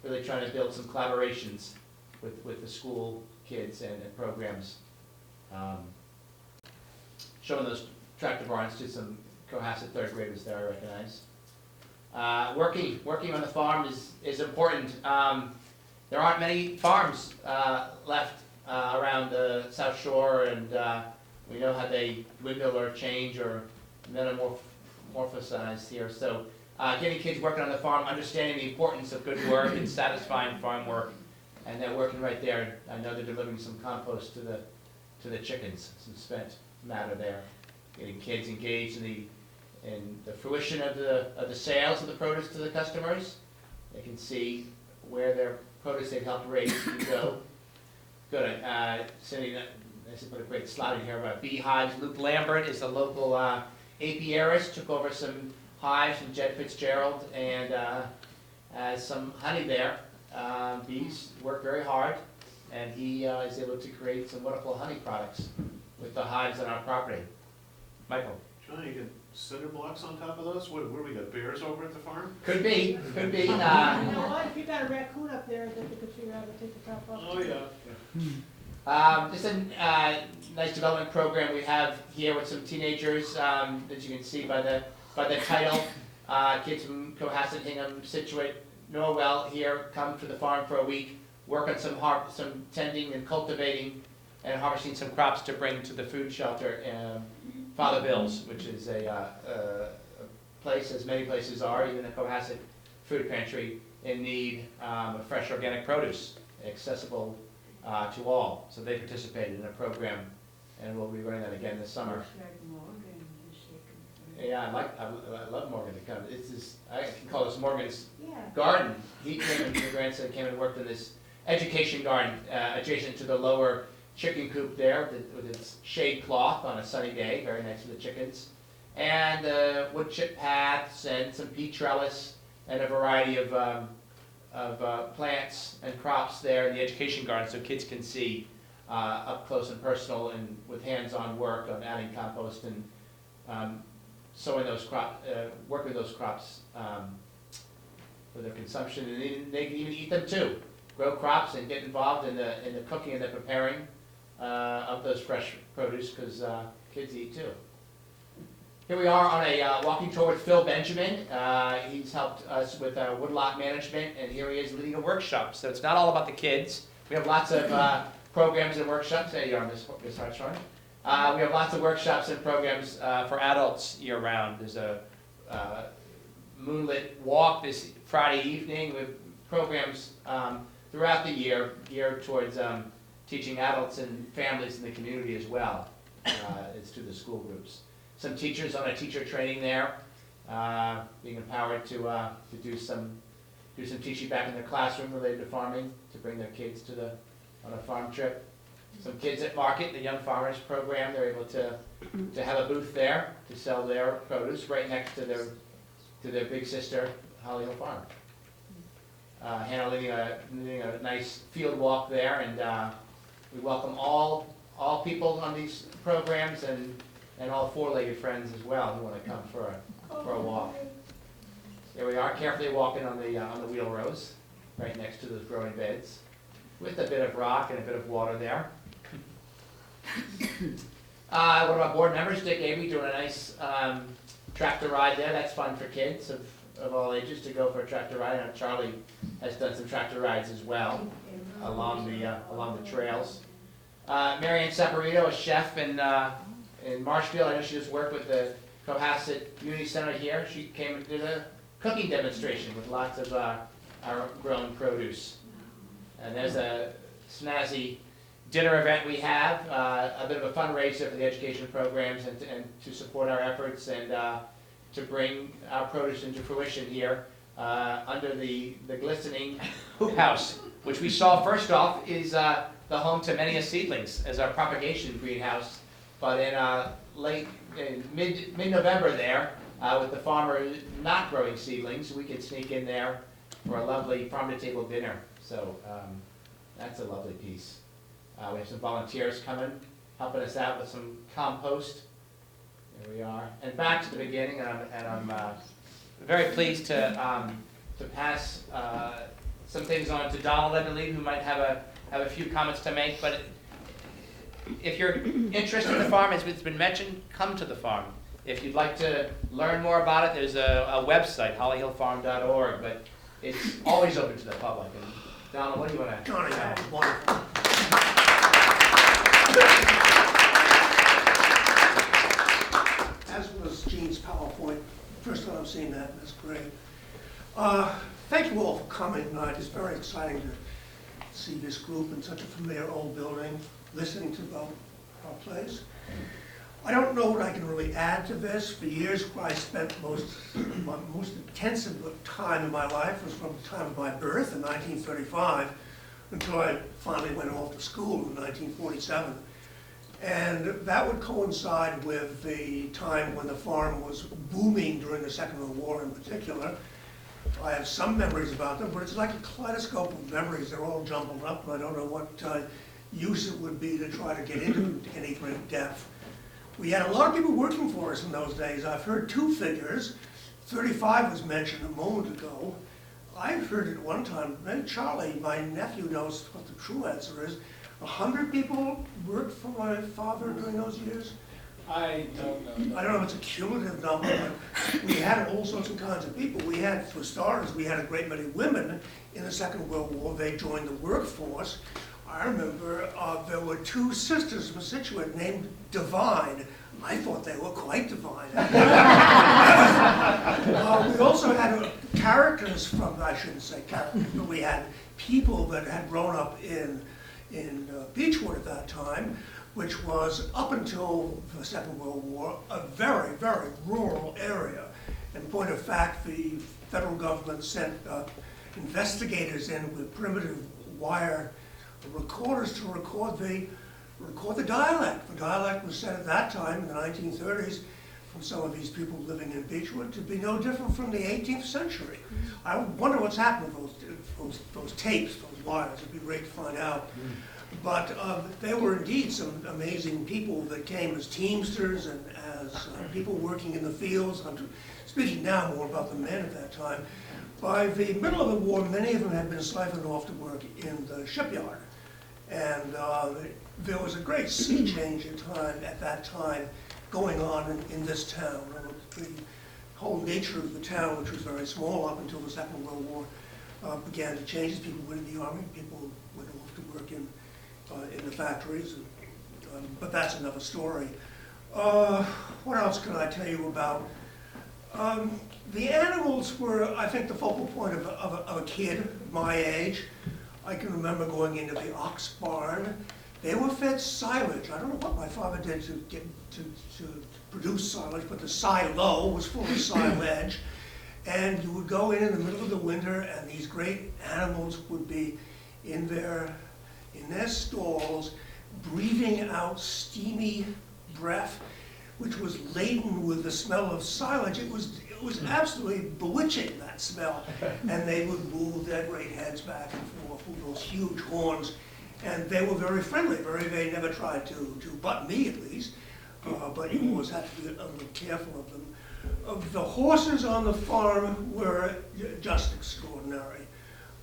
really trying to build some collaborations with the school kids and programs. Showing those tractor barns to some Cohasset third graders there, I recognize. Working on the farm is important. There aren't many farms left around the South Shore, and we know how they dwindle or change or metamorphosize here. So getting kids working on the farm, understanding the importance of good work and satisfying farm work, and they're working right there. I know they're delivering some compost to the chickens, some spent matter there. Getting kids engaged in the fruition of the sales of the produce to the customers. They can see where their produce they've helped raise can go. Good. Cindy, I put a great slide in here about beehives. Luke Lambert is a local apiarist, took over some hives from Jed Fitzgerald and has some honey there. Bees work very hard, and he is able to create some wonderful honey products with the hives on our property. Michael. John, you got cinder blocks on top of those? What do we got, bears over at the farm? Could be. You know what, if you got a raccoon up there, then you could figure out how to take the top off. Oh, yeah. Just a nice development program we have here with some teenagers, as you can see by the title. Kids from Cohasset, Hingham, Situate, Norwell here come to the farm for a week, work on some tending and cultivating and harvesting some crops to bring to the food shelter, Father Bill's, which is a place, as many places are, even the Cohasset Food Pantry, in need of fresh organic produce, accessible to all. So they participated in a program, and we'll be running that again this summer. Yeah, I love Morgan to come. I can call this Morgan's garden. He came and your grandson came and worked in this education garden adjacent to the lower chicken coop there with its shade cloth on a sunny day, very nice for the chickens. And wood chip paths and some pea trellis and a variety of plants and crops there in the education garden, so kids can see up close and personal and with hands-on work on adding compost and sowing those crops, working those crops for their consumption, and they can even eat them too. Grow crops and get involved in the cooking and the preparing. of those fresh produce, because kids eat too. Here we are on a walking tour with Phil Benjamin. He's helped us with woodlot management, and here he is leading a workshop. So it's not all about the kids. We have lots of programs and workshops. There you are, Ms. Hartshorn. We have lots of workshops and programs for adults year-round. There's a moonlit walk this Friday evening with programs throughout the year geared towards teaching adults and families in the community as well. It's to the school groups. Some teachers on a teacher training there, being empowered to do some teaching back in their classroom related to farming, to bring their kids on a farm trip. Some kids at market, the Young Farmers Program, they're able to have a booth there to sell their produce right next to their big sister, Holly Hill Farm. Hannah leading a nice field walk there, and we welcome all people on these programs and all four-legged friends as well who want to come for a walk. Here we are, carefully walking on the wheel rows, right next to those growing beds, with a bit of rock and a bit of water there. One of our board members, Dick Avery, doing a nice tractor ride there. That's fun for kids of all ages to go for a tractor ride. I know Charlie has done some tractor rides as well along the trails. Marianne Saporito, a chef in Marshfield. I know she just worked with the Cohasset Community Center here. She came and did a cooking demonstration with lots of our grown produce. And there's a snazzy dinner event we have, a bit of a fundraiser for the education programs and to support our efforts and to bring our produce into fruition here under the glistening hoop house, which we saw first off is the home to many seedlings as our propagation greenhouse. But in mid-November there, with the farmer not growing seedlings, we could sneak in there for a lovely farm-to-table dinner. So that's a lovely piece. We have some volunteers coming, helping us out with some compost. There we are. And back to the beginning, and I'm very pleased to pass some things on to Donald, I believe, who might have a few comments to make. But if you're interested in the farm, as it's been mentioned, come to the farm. If you'd like to learn more about it, there's a website, hollyhillfarm.org, but it's always open to the public. And Donald, what do you want to Johnny, add? that was wonderful. As was Gene's PowerPoint, first time I've seen that, that's great. Thank you all for coming tonight. It's very exciting to see this group in such a familiar old building, listening to about our place. I don't know what I can really add to this. For years, where I spent most intensive time in my life was from the time of my birth in 1935 until I finally went off to school in 1947. And that would coincide with the time when the farm was booming during the Second World War in particular. I have some memories about them, but it's like a kaleidoscope of memories. They're all jumbled up, and I don't know what use it would be to try to get into any great depth. We had a lot of people working for us in those days. I've heard two figures. 35 was mentioned a moment ago. I've heard it one time, maybe Charlie, my nephew, knows what the true answer is. 100 people worked for my father during those years? I don't know. I don't know if it's a cumulative number, but we had all sorts of kinds of people. We had, for starters, we had a great many women in the Second World War. They joined the workforce. I remember there were two sisters from Scituate named Divine. I thought they were quite divine. We also had characters from, I shouldn't say characters, but we had people that had grown up in Beechwood at that time, which was, up until the Second World War, a very, very rural area. In point of fact, the federal government sent investigators in with primitive wire recorders to record the dialect. The dialect was said at that time, in the 1930s, from some of these people living in Beechwood, to be no different from the 18th century. I wonder what's happened to those tapes, those wires. It'd be great to find out. But there were indeed some amazing people that came as teamsters and as people working in the fields. I'm speaking now more about the men at that time. By the middle of the war, many of them had been siphoned off to work in the shipyard. And there was a great sea change at that time going on in this town. The whole nature of the town, which was very small up until the Second World War, began to change. As people went in the army, people went off to work in the factories. But that's another story. What else can I tell you about? The animals were, I think, the focal point of a kid my age. I can remember going into the ox barn. They were fed silage. I don't know what my father did to produce silage, but the silo was full of silage. And you would go in the middle of the winter, and these great animals would be in their stalls, breathing out steamy breath, which was laden with the smell of silage. It was absolutely bewitching, that smell. And they would move their great heads back and forth with those huge horns. And they were very friendly. They never tried to butt me, at least. But you always had to be a little careful of them. The horses on the farm were just extraordinary.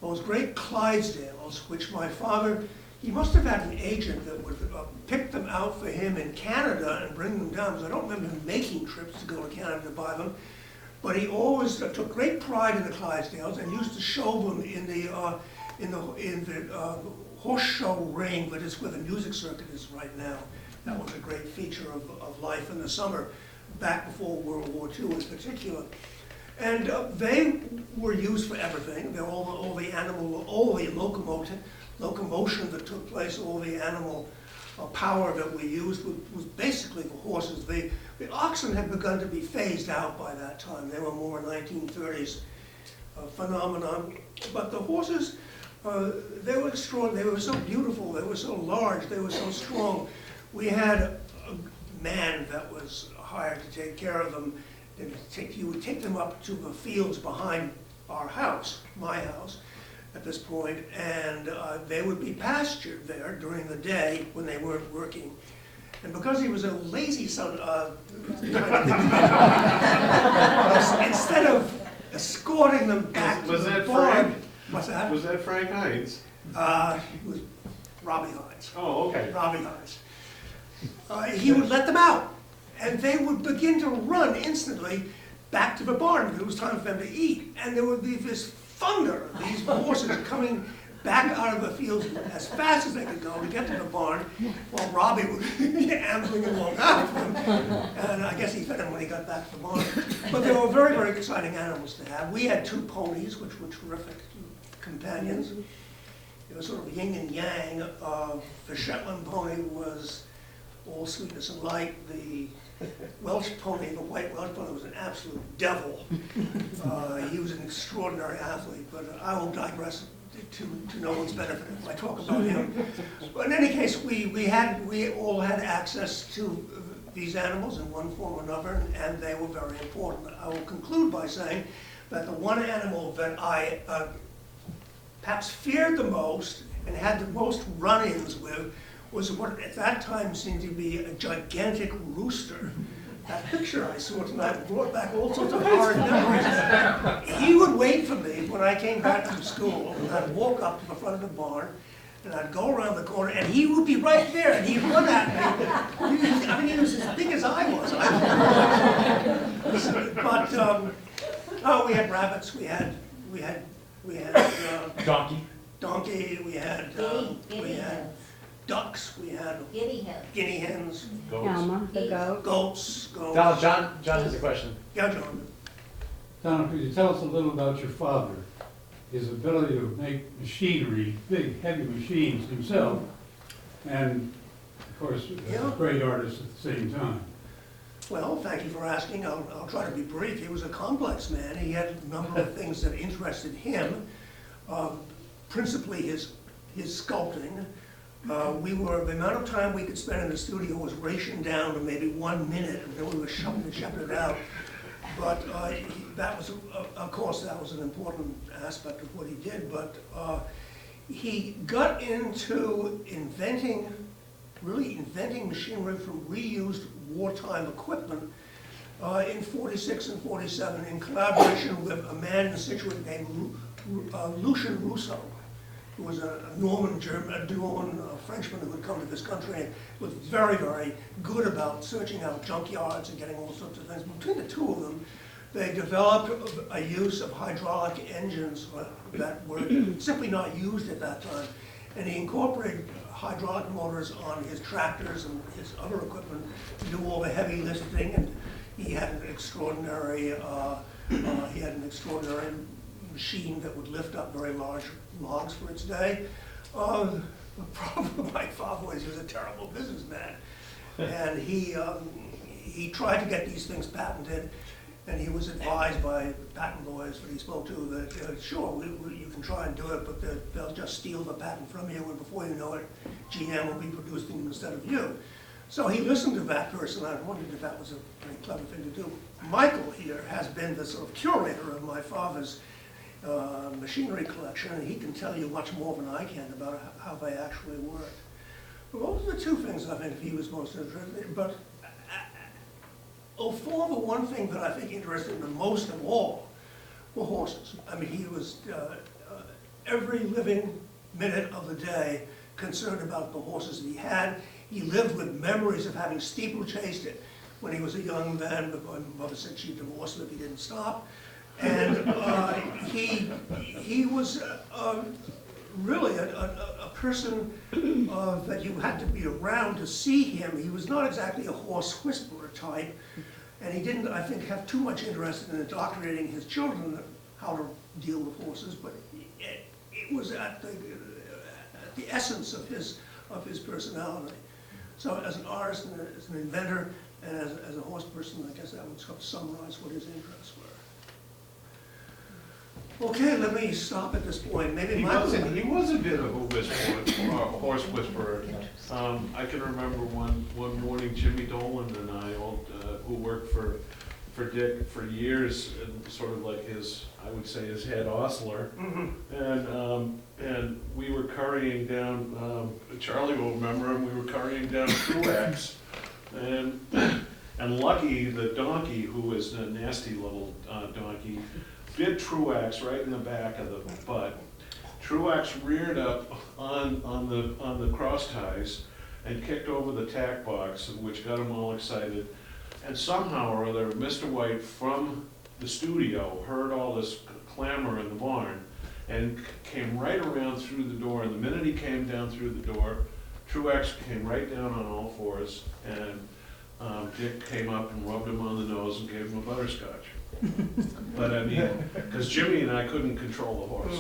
Those great Clydesdales, which my father, he must have had an agent that would pick them out for him in Canada and bring them down, because I don't remember him making trips to go to Canada to buy them. But he always took great pride in the Clydesdales and used to show them in the horse show ring that is where the music circuit is right now. That was a great feature of life in the summer, back before World War II in particular. And they were used for everything. All the locomotion that took place, all the animal power that we used was basically the horses. The oxen had begun to be phased out by that time. They were more 1930s phenomenon. But the horses, they were extraordinary. They were so beautiful. They were so large. They were so strong. We had a man that was hired to take care of them. You would take them up to the fields behind our house, my house, at this point, and they would be pastured there during the day when they weren't working. And because he was a lazy son, instead of escorting them back to the barn, what's that? Was that Frank Hines? It was Robbie Hines. Oh, okay. Robbie Hines. He would let them out, and they would begin to run instantly back to the barn because it was time for them to eat. And there would be this thunder of these horses coming back out of the fields as fast as they could go to get to the barn, while Robbie was ambling along after them. And I guess he fed them when he got back to the barn. But they were very, very exciting animals to have. We had 2 ponies, which were terrific companions. It was sort of yin and yang. The Shetland pony was all sweetness and light. The Welsh pony, the white Welsh pony, was an absolute devil. He was an extraordinary athlete, but I will digress to no one's benefit if I talk about him. But in any case, we all had access to these animals in one form or another, and they were very important. I will conclude by saying that the one animal that I perhaps feared the most and had the most run-ins with was what at that time seemed to be a gigantic rooster. That picture I saw tonight brought back all sorts of horrid memories. He would wait for me when I came back from school, and I'd walk up to the front of the barn, and I'd go around the corner, and he would be right there, and he'd run at me. I mean, he was as big as I was. But we had rabbits. We had donkey. We had ducks. We had guinea hens. Elma, the goat. Goats. John has a question. Yeah, John. Don, could you tell us a little about your father, his ability to make machinery, big, heavy machines himself, and, of course, a great artist at the same time? Well, thank you for asking. I'll try to be brief. He was a complex man. He had a number of things that interested him, principally his sculpting. The amount of time we could spend in the studio was rationed down to maybe 1 minute, and then we were shoving it out. But that was, of course, that was an important aspect of what he did. But he got into inventing machinery from reused wartime equipment in 46 and 47 in collaboration with a man in Scituate named Lucian Russo. who was a Norman Frenchman who had come to this country and was very, very good about searching out junkyards and getting all sorts of things. Between the two of them, they developed a use of hydraulic engines that were simply not used at that time. And he incorporated hydraulic motors on his tractors and his other equipment to do all the heavy lifting. And he had an extraordinary, machine that would lift up very large logs for its day. The problem with my father was he was a terrible businessman. And he tried to get these things patented, and he was advised by patent lawyers that he spoke to that, sure, you can try and do it, but they'll just steal the patent from you, and before you know it, GM will be producing them instead of you. So he listened to that person, and I wondered if that was a very clever thing to do. Michael here has been the sort of curator of my father's machinery collection, and he can tell you much more than I can about how they actually work. But those are the two things I think he was most interested in. But for the one thing that I think interested him the most of all were horses. I mean, he was every living minute of the day concerned about the horses that he had. He lived with memories of having steeplechased it when he was a young man, but my mother said she'd divorce him if he didn't stop. And he was really a person that you had to be around to see him. He was not exactly a horse whisperer type, and he didn't, I think, have too much interest in indoctrinating his children how to deal with horses, but it was at the essence of his personality. So as an artist and as an inventor and as a horse person, I guess that would sort of summarize what his interests were. Okay, let me stop at this point. Maybe He was a bit of a whisperer, a horse whisperer. I can remember one morning, Jimmy Dolan and I, who worked for Dick for years, and sort of like I would say his head ostler, and we were currying down. Charlie will remember him. We were currying down Truax, and Lucky, the donkey, who was a nasty little donkey, bit Truax right in the back of the butt. Truax reared up on the cross ties and kicked over the tack box, which got him all excited. And somehow or other, Mr. White from the studio heard all this clamor in the barn and came right around through the door. And the minute he came down through the door, Truax came right down on all fours, and Dick came up and rubbed him on the nose and gave him a butterscotch. But I mean, because Jimmy and I couldn't control the horse.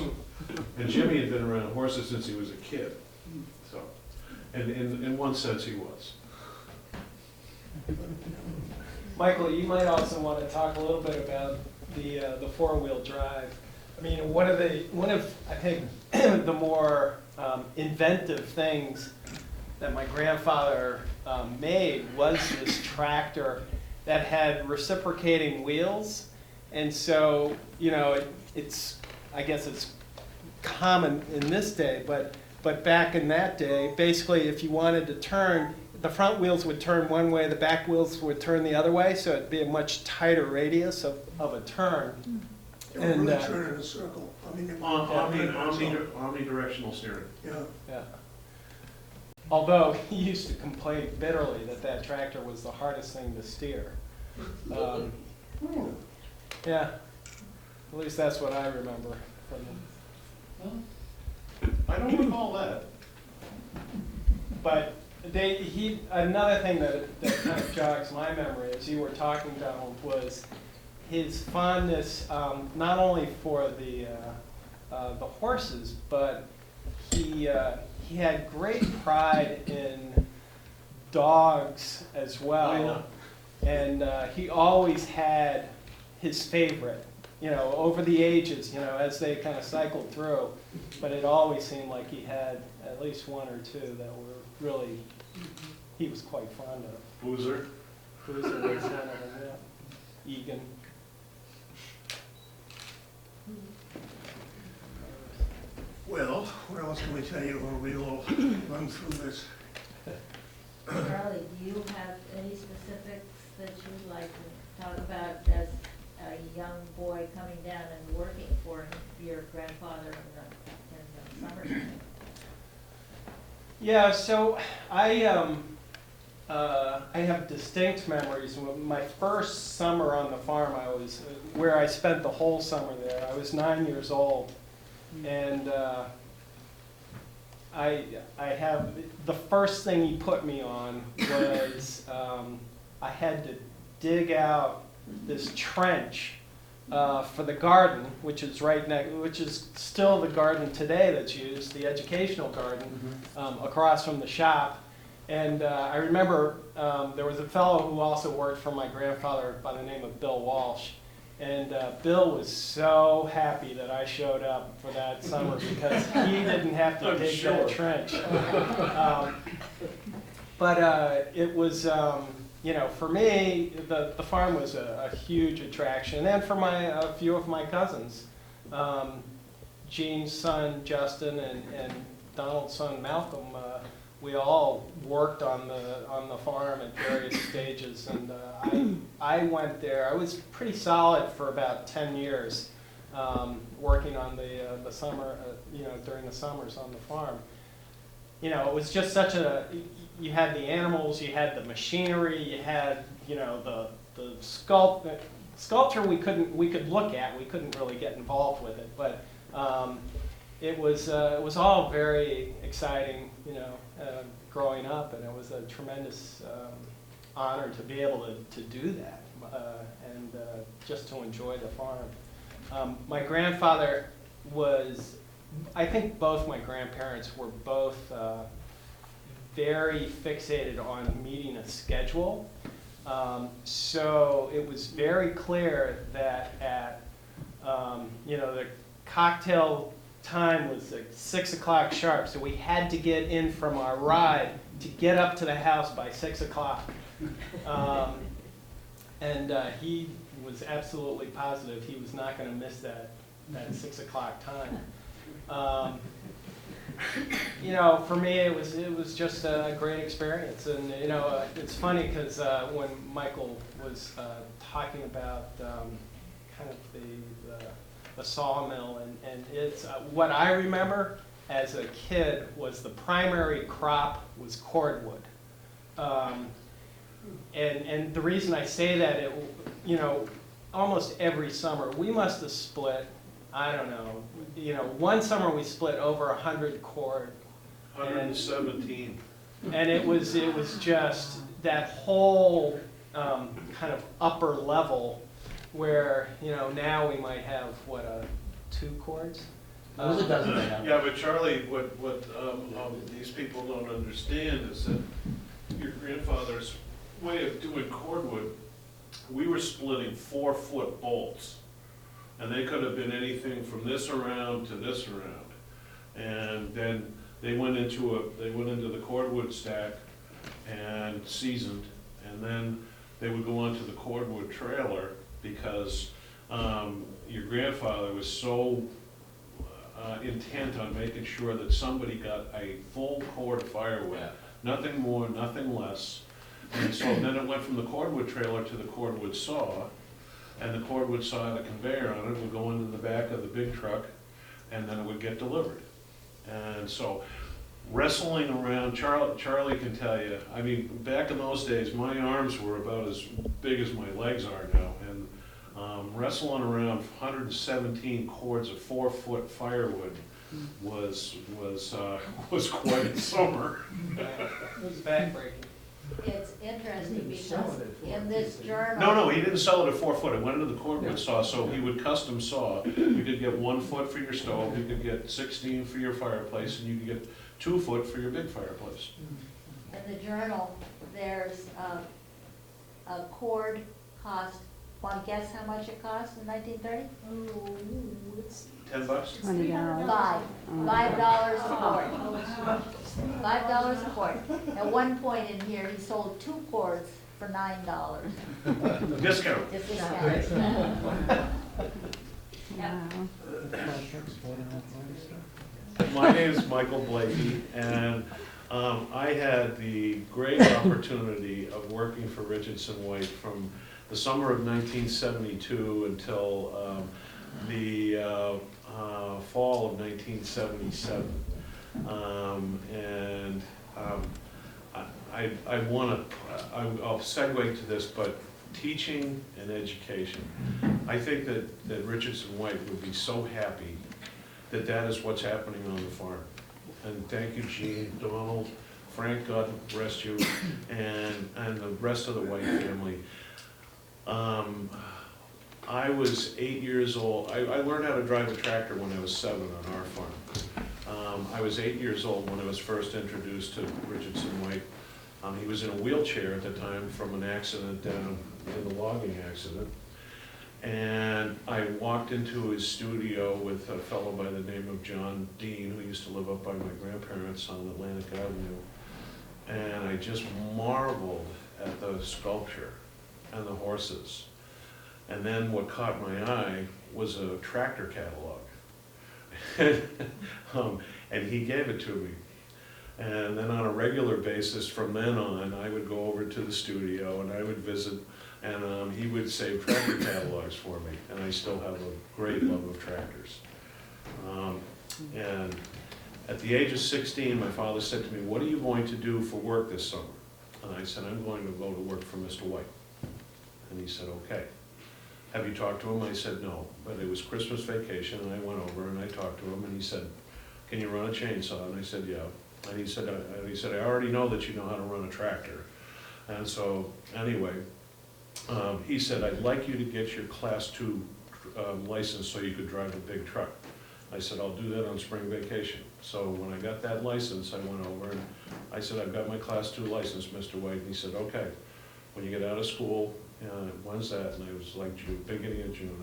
And Jimmy had been around horses since he was a kid. So, and in one sense he was. Michael, you might also want to talk a little bit about the four-wheel drive. I mean, one of I think the more inventive things that my grandfather made was this tractor that had reciprocating wheels. And so, you know, I guess it's common in this day, but back in that day, basically if you wanted to turn, the front wheels would turn one way, the back wheels would turn the other way, so it'd be a much tighter radius of a turn. It would really turn in a circle. I mean, Omnidirectional steering. Yeah. Although he used to complain bitterly that tractor was the hardest thing to steer. Yeah, at least that's what I remember from him. I don't recall that. But another thing that kind of jogs my memory as you were talking about him was his fondness not only for the horses, but he had great pride in dogs as well. Oh, yeah. And he always had his favorite, you know, over the ages, you know, as they kind of cycled through. But it always seemed like he had at least one or two that were really, he was quite fond of. Boozer. Boozer was one of them, yeah. Egan. well, what else can we tell you when we all run through this? Charlie, do you have any specifics that you'd like to talk about as a young boy coming down and working for your grandfather in the summertime? Yeah, so I have distinct memories. My first summer on the farm, where I spent the whole summer there. I was 9 years old, and I have the first thing he put me on was I had to dig out this trench for the garden, which is which is still the garden today that's used, the educational garden, across from the shop. And I remember there was a fellow who also worked for my grandfather by the name of Bill Walsh. And Bill was so happy that I showed up for that summer because he didn't have to dig that trench. But it was, you know, for me, the farm was a huge attraction. And for a few of my cousins, Gene's son, Justin, and Donald's son, Malcolm, we all worked on the farm at various stages, and I went there. I was pretty solid for about 10 years, working on the summer, you know, during the summers on the farm. You know, it was just you had the animals, you had the machinery, you had, you know, the sculpture we could look at. We couldn't really get involved with it, but it was all very exciting, you know, growing up, and it was a tremendous honor to be able to do that and just to enjoy the farm. My grandfather I think both my grandparents were both very fixated on meeting a schedule. So it was very clear that at, you know, the cocktail time was like 6 o'clock sharp, so we had to get in from our ride to get up to the house by 6 o'clock. And he was absolutely positive he was not going to miss that 6 o'clock time. You know, for me, it was just a great experience. And you know, it's funny because when Michael was talking about kind of the sawmill, and it's what I remember as a kid was the primary crop was cordwood. And the reason I say that, you know, almost every summer we must have split, I don't know, you know, one summer we split over 100 cord. 117. And it was just that whole kind of upper level where, you know, now we might have, what, 2 cords? It was a dozen right now. Yeah, but Charlie, what these people don't understand is that your grandfather's way of doing cordwood, we were splitting 4-foot bolts. And they could have been anything from this around to this around. And then they went into the cordwood stack and seasoned, and then they would go onto the cordwood trailer because your grandfather was so intent on making sure that somebody got a full cord of firewood, nothing more, nothing less. And so then it went from the cordwood trailer to the cordwood saw, and the cordwood saw had a conveyor on it, would go into the back of the big truck, and then it would get delivered. And so wrestling around, Charlie can tell you, I mean, back in those days, my arms were about as big as my legs are now, and wrestling around 117 cords of 4-foot firewood was quite a summer. It was backbreaking. It's interesting because in this journal. No, he didn't sell it at 4 foot. It went into the cordwood saw, so he would custom saw. You could get 1 foot for your stove, you could get 16 for your fireplace, and you could get 2 foot for your big fireplace. In the journal, there's a cord cost, want to guess how much it cost in 1930? Oh, it's $10? $20. $5 a cord. $5 a cord. At one point in here, he sold 2 cords for $9. Discount. Just discounted. Wow. My name is Michael Blakey, and I had the great opportunity of working for Richardson White from the summer of 1972 until the fall of 1977. And I want to, I'll segue to this, but teaching and education. I think that Richardson White would be so happy that that is what's happening on the farm. And thank you, Gene, Donald, Frank, God rest you, and the rest of the White family. I was 8 years old. I learned how to drive a tractor when I was 7 on our farm. I was 8 years old when I was first introduced to Richardson White. He was in a wheelchair at the time from an accident down in the logging accident. And I walked into his studio with a fellow by the name of John Dean, who used to live up by my grandparents on Atlantic Avenue. And I just marveled at the sculpture and the horses. And then what caught my eye was a tractor catalog. And he gave it to me. And then on a regular basis from then on, I would go over to the studio and I would visit, and he would save tractor catalogs for me. And I still have a great love of tractors. And at the age of 16, my father said to me, "What are you going to do for work this summer?" And I said, "I'm going to go to work for Mr. White." And he said, "Okay. Have you talked to him?" I said, "No." But it was Christmas vacation, and I went over and I talked to him, and he said, "Can you run a chainsaw?" And I said, "Yeah." And he said, "I already know that you know how to run a tractor." And so, anyway, he said, "I'd like you to get your Class 2 license so you could drive a big truck." I said, "I'll do that on spring vacation." So when I got that license, I went over and I said, "I've got my Class 2 license, Mr. White." And he said, "Okay, when you get out of school, when's that?" And I was like, beginning of June.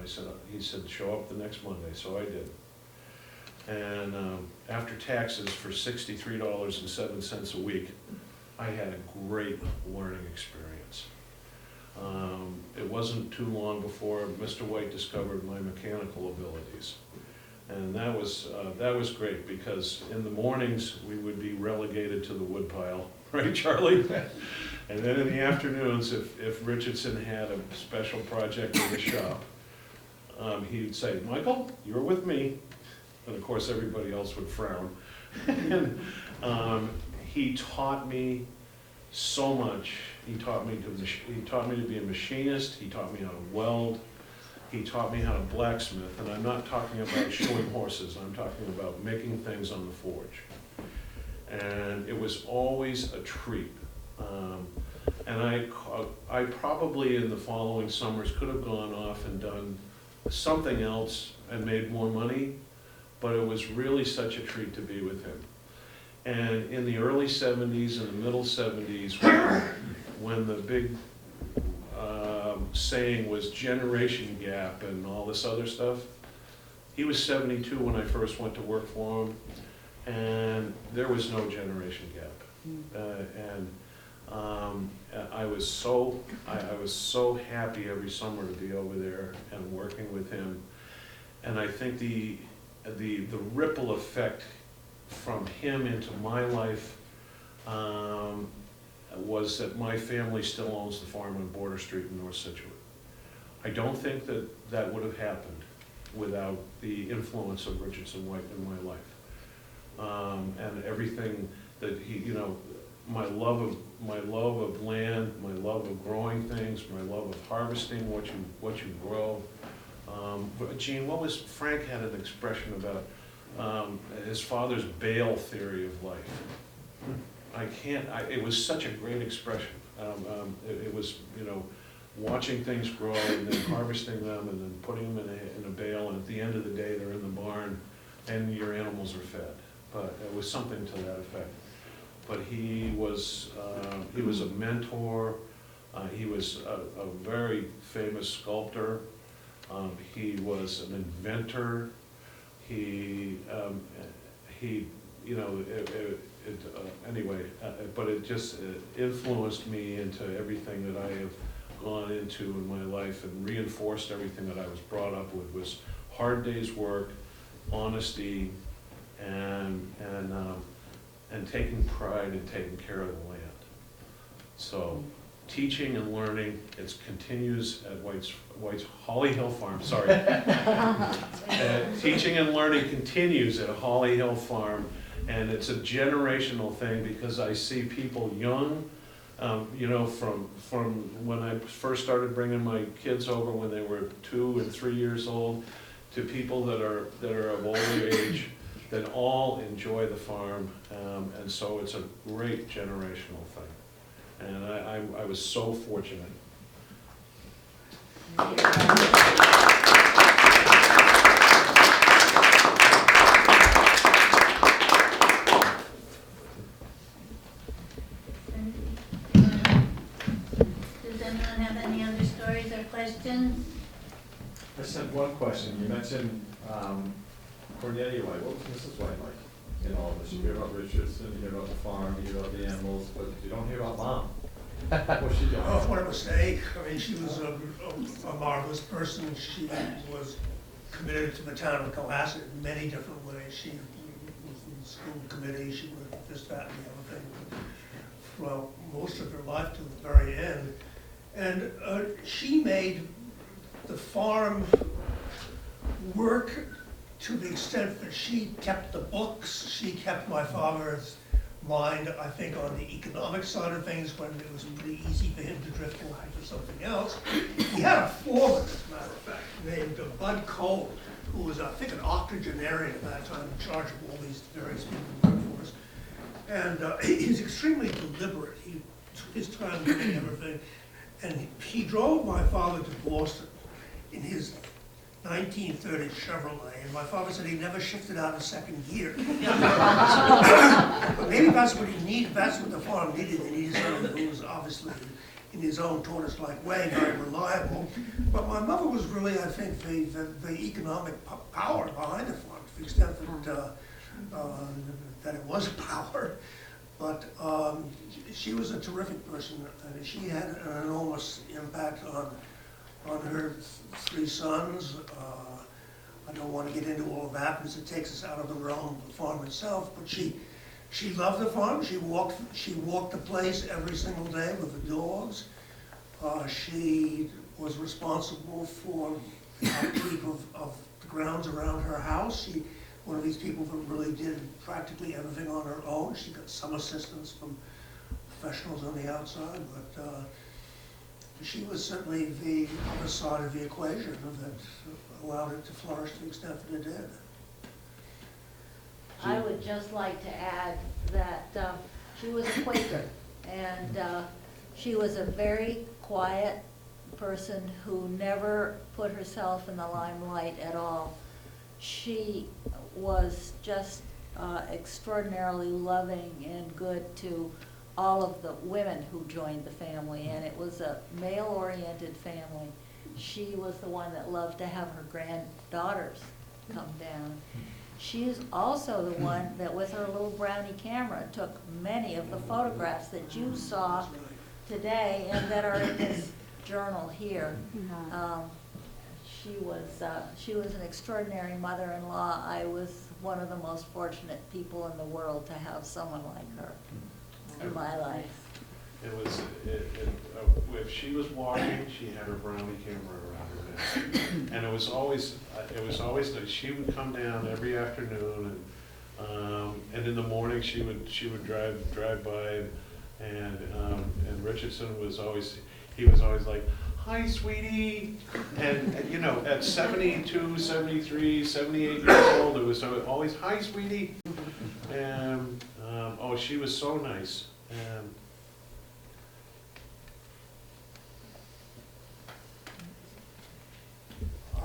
He said, "Show up the next Monday." So I did. And after taxes for $63.07 a week, I had a great learning experience. It wasn't too long before Mr. White discovered my mechanical abilities. And that was great, because in the mornings, we would be relegated to the woodpile, right, Charlie? And then in the afternoons, if Richardson had a special project in the shop, he'd say, "Michael, you're with me." And of course, everybody else would frown. And he taught me so much. He taught me to be a machinist. He taught me how to weld. He taught me how to blacksmith. And I'm not talking about shoeing horses. I'm talking about making things on the forge. And it was always a treat. And I probably in the following summers could have gone off and done something else and made more money. But it was really such a treat to be with him. And in the early 70s and the middle 70s, when the big saying was generation gap and all this other stuff, he was 72 when I first went to work for him, and there was no generation gap. I was so happy every summer to be over there and working with him. And I think the ripple effect from him into my life was that my family still owns the farm on Border Street in North Situate. I don't think that would have happened without the influence of Richardson White in my life. And everything that he, my love of land, my love of growing things, my love of harvesting what you grow. Gene, Frank had an expression about his father's bale theory of life. It was such a great expression. It was, watching things grow and then harvesting them and then putting them in a bale, and at the end of the day, they're in the barn and your animals are fed. But it was something to that effect. But he was a mentor. He was a very famous sculptor. He was an inventor. But it just influenced me into everything that I have gone into in my life, and reinforced everything that I was brought up with, was hard day's work, honesty, and taking pride in taking care of the land. So teaching and learning, it continues at White's Holly Hill Farm, sorry. Teaching and learning continues at Holly Hill Farm, And it's a generational thing because I see people young, you know, from when I first started bringing my kids over when they were 2 and 3 years old, to people that are of older age, that all enjoy the farm, and so it's a great generational thing. And I was so fortunate. Does anyone have any other stories or questions? I just have one question. You mentioned Cornelia White. What was Mrs. White like in all of this? You hear about Richardson, you hear about the farm, you hear about the animals, but you don't hear about Mom. What's she doing? Oh, what a mistake. I mean, she was a marvelous person. She was committed to the town of Cohasset in many different ways. She was in the school committee, she was this, that, and the other thing throughout most of her life to the very end. And she made the farm work to the extent that she kept the books, she kept my father's mind, I think, on the economic side of things when it was pretty easy for him to drift away to something else. He had a foreman, as a matter of fact, named Bud Cole, who was, I think, an octogenarian at that time, in charge of all these various people in the workforce. And he's extremely deliberate. He took his time doing everything. And he drove my father to Boston in his 1930 Chevrolet, and my father said he never shifted out of second gear. But maybe that's what he needed, that's what the farm needed. They needed someone who was obviously, in his own tortoise-like way, very reliable. But my mother was really, I think, the economic power behind the farm, to the extent that it was power. But she was a terrific person, and she had an enormous impact on her 3 sons. I don't want to get into all of that because it takes us out of the realm of the farm itself, but she loved the farm. She walked the place every single day with the dogs. She was responsible for the upkeep of the grounds around her house. She, one of these people that really did practically everything on her own. She got some assistance from professionals on the outside, but she was certainly the other side of the equation that allowed it to flourish to the extent that it did. I would just like to add that she was a Quaker, and she was a very quiet person who never put herself in the limelight at all. She was just extraordinarily loving and good to all of the women who joined the family, and it was a male-oriented family. She was the one that loved to have her granddaughters come down. She is also the one that, with her little brownie camera, took many of the photographs that you saw today and that are in this journal here. She was an extraordinary mother-in-law. I was one of the most fortunate people in the world to have someone like her in my life. It was, if she was walking, she had her brownie camera around her neck. And it was always like she would come down every afternoon, and in the morning she would drive by, and Richardson was always like, "Hi, sweetie," and you know, at 72, 73, 78 years old, it was always, "Hi, sweetie," and oh, she was so nice.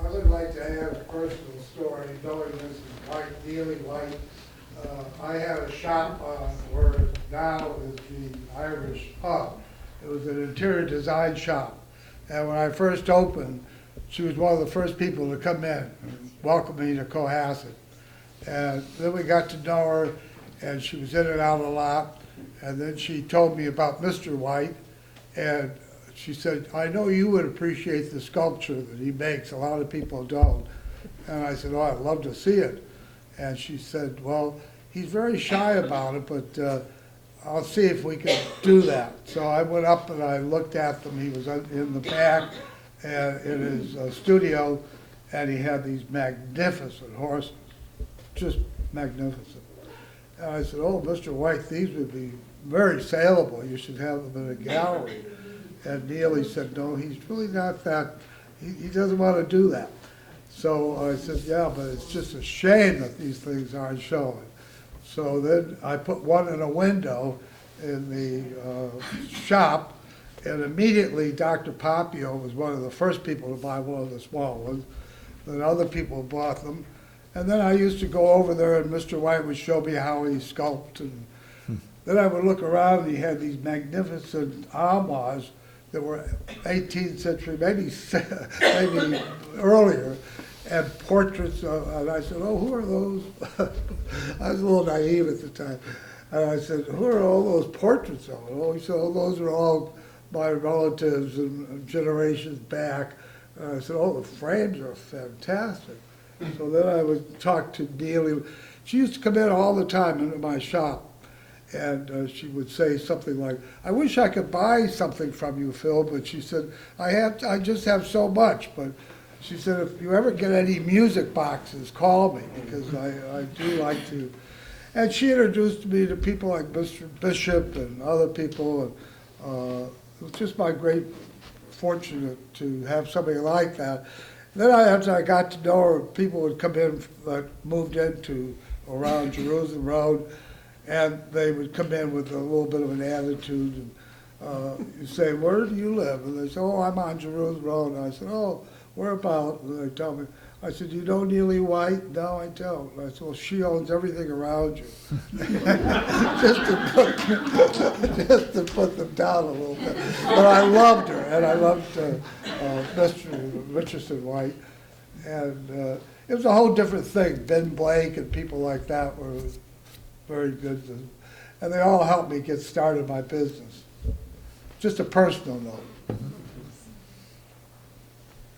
I would like to add a personal story, knowing Mrs. White, Neely White. I had a shop where now is the Irish pub. It was an interior design shop. And when I first opened, she was one of the first people to come in and welcome me to Cohasset. And then we got to know her, and she was in and out a lot. And then she told me about Mr. White, and she said, "I know you would appreciate the sculpture that he makes. A lot of people don't." And I said, "Oh, I'd love to see it." And she said, "Well, he's very shy about it, but I'll see if we can do that." So I went up and I looked at them. He was in the back in his studio, and he had these magnificent horses, just magnificent. And I said, oh, Mr. White, these would be very saleable. You should have them in a gallery. And Neely said, no, he's really not that, he doesn't want to do that. So I said, yeah, but it's just a shame that these things aren't showing. So then I put one in a window in the shop, and immediately Dr. Papio was one of the first people to buy one of the small ones. Then other people bought them. And then I used to go over there and Mr. White would show me how he sculpted. Then I would look around and he had these magnificent armoires that were 18th century, maybe earlier, and portraits of, and I said, oh, who are those? I was a little naive at the time. And I said, who are all those portraits of? Oh, he said, oh, those are all my relatives and generations back. And I said, oh, the frames are fantastic. So then I would talk to Neely. She used to come in all the time into my shop. And she would say something like, I wish I could buy something from you, Phil, but she said, I just have so much. But she said, if you ever get any music boxes, call me, because I do like to. And she introduced me to people like Mr. Bishop and other people. And it was just my great fortune to have somebody like that. Then after I got to know her, people would come in that moved into around Jerusalem Road, and they would come in with a little bit of an attitude. And you say, where do you live? And they say, oh, I'm on Jerusalem Road. And I said, oh, whereabouts? And they tell me. I said, you know Neely White? No, I don't. And I said, well, she owns everything around you. just to put them down a little bit. But I loved her, and I loved Mr. Richardson White. And it was a whole different thing. Ben Blake and people like that were very good. And they all helped me get started in my business. Just a personal note.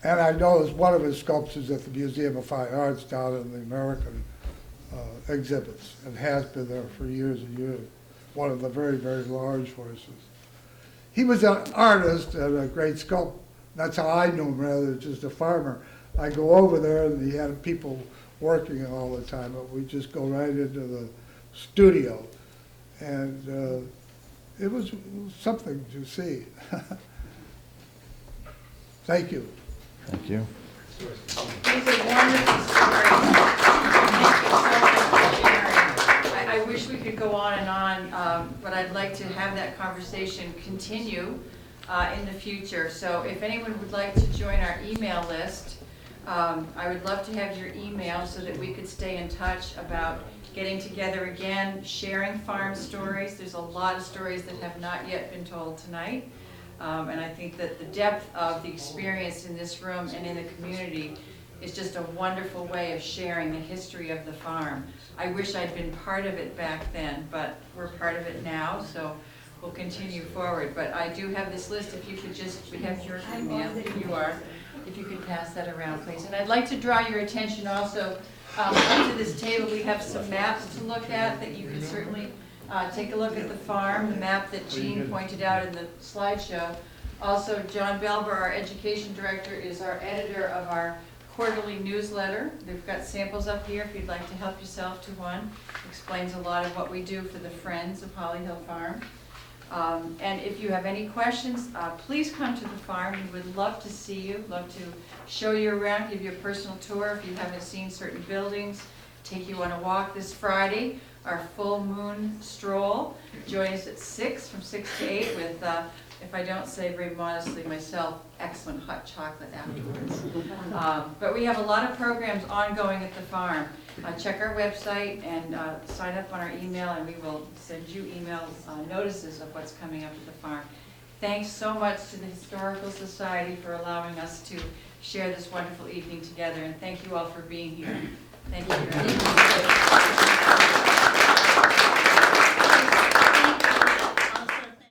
And I know there's one of his sculptures at the Museum of Fine Arts down in the American exhibits, and has been there for years and years. One of the very, very large horses. He was an artist and a great sculptor. That's how I knew him, rather than just a farmer. I go over there and he had people working all the time, but we just go right into the studio. And it was something to see. Thank you. Thank you. These are wonderful stories. Thank you so much for sharing. I wish we could go on and on, but I'd like to have that conversation continue in the future. So if anyone would like to join our email list, I would love to have your email so that we could stay in touch about getting together again, sharing farm stories. There's a lot of stories that have not yet been told tonight. And I think that the depth of the experience in this room and in the community is just a wonderful way of sharing the history of the farm. I wish I'd been part of it back then, but we're part of it now, so we'll continue forward. But I do have this list. If you could just, we have your email, you are, if you could pass that around, please. And I'd like to draw your attention also, up to this table, we have some maps to look at that you can certainly take a look at the farm, the map that Jean pointed out in the slideshow. Also, John Belber, our education director, is our editor of our quarterly newsletter. They've got samples up here if you'd like to help yourself to one. Explains a lot of what we do for the Friends of Holly Hill Farm. And if you have any questions, please come to the farm. We would love to see you, love to show you around, give you a personal tour if you haven't seen certain buildings, take you on a walk this Friday. Our full moon stroll. Join us at 6, from 6 to 8 with, if I don't say very modestly myself, excellent hot chocolate afterwards. But we have a lot of programs ongoing at the farm. Check our website and sign up on our email, and we will send you email notices of what's coming up at the farm. Thanks so much to the Historical Society for allowing us to share this wonderful evening together, and thank you all for being here. Thank you.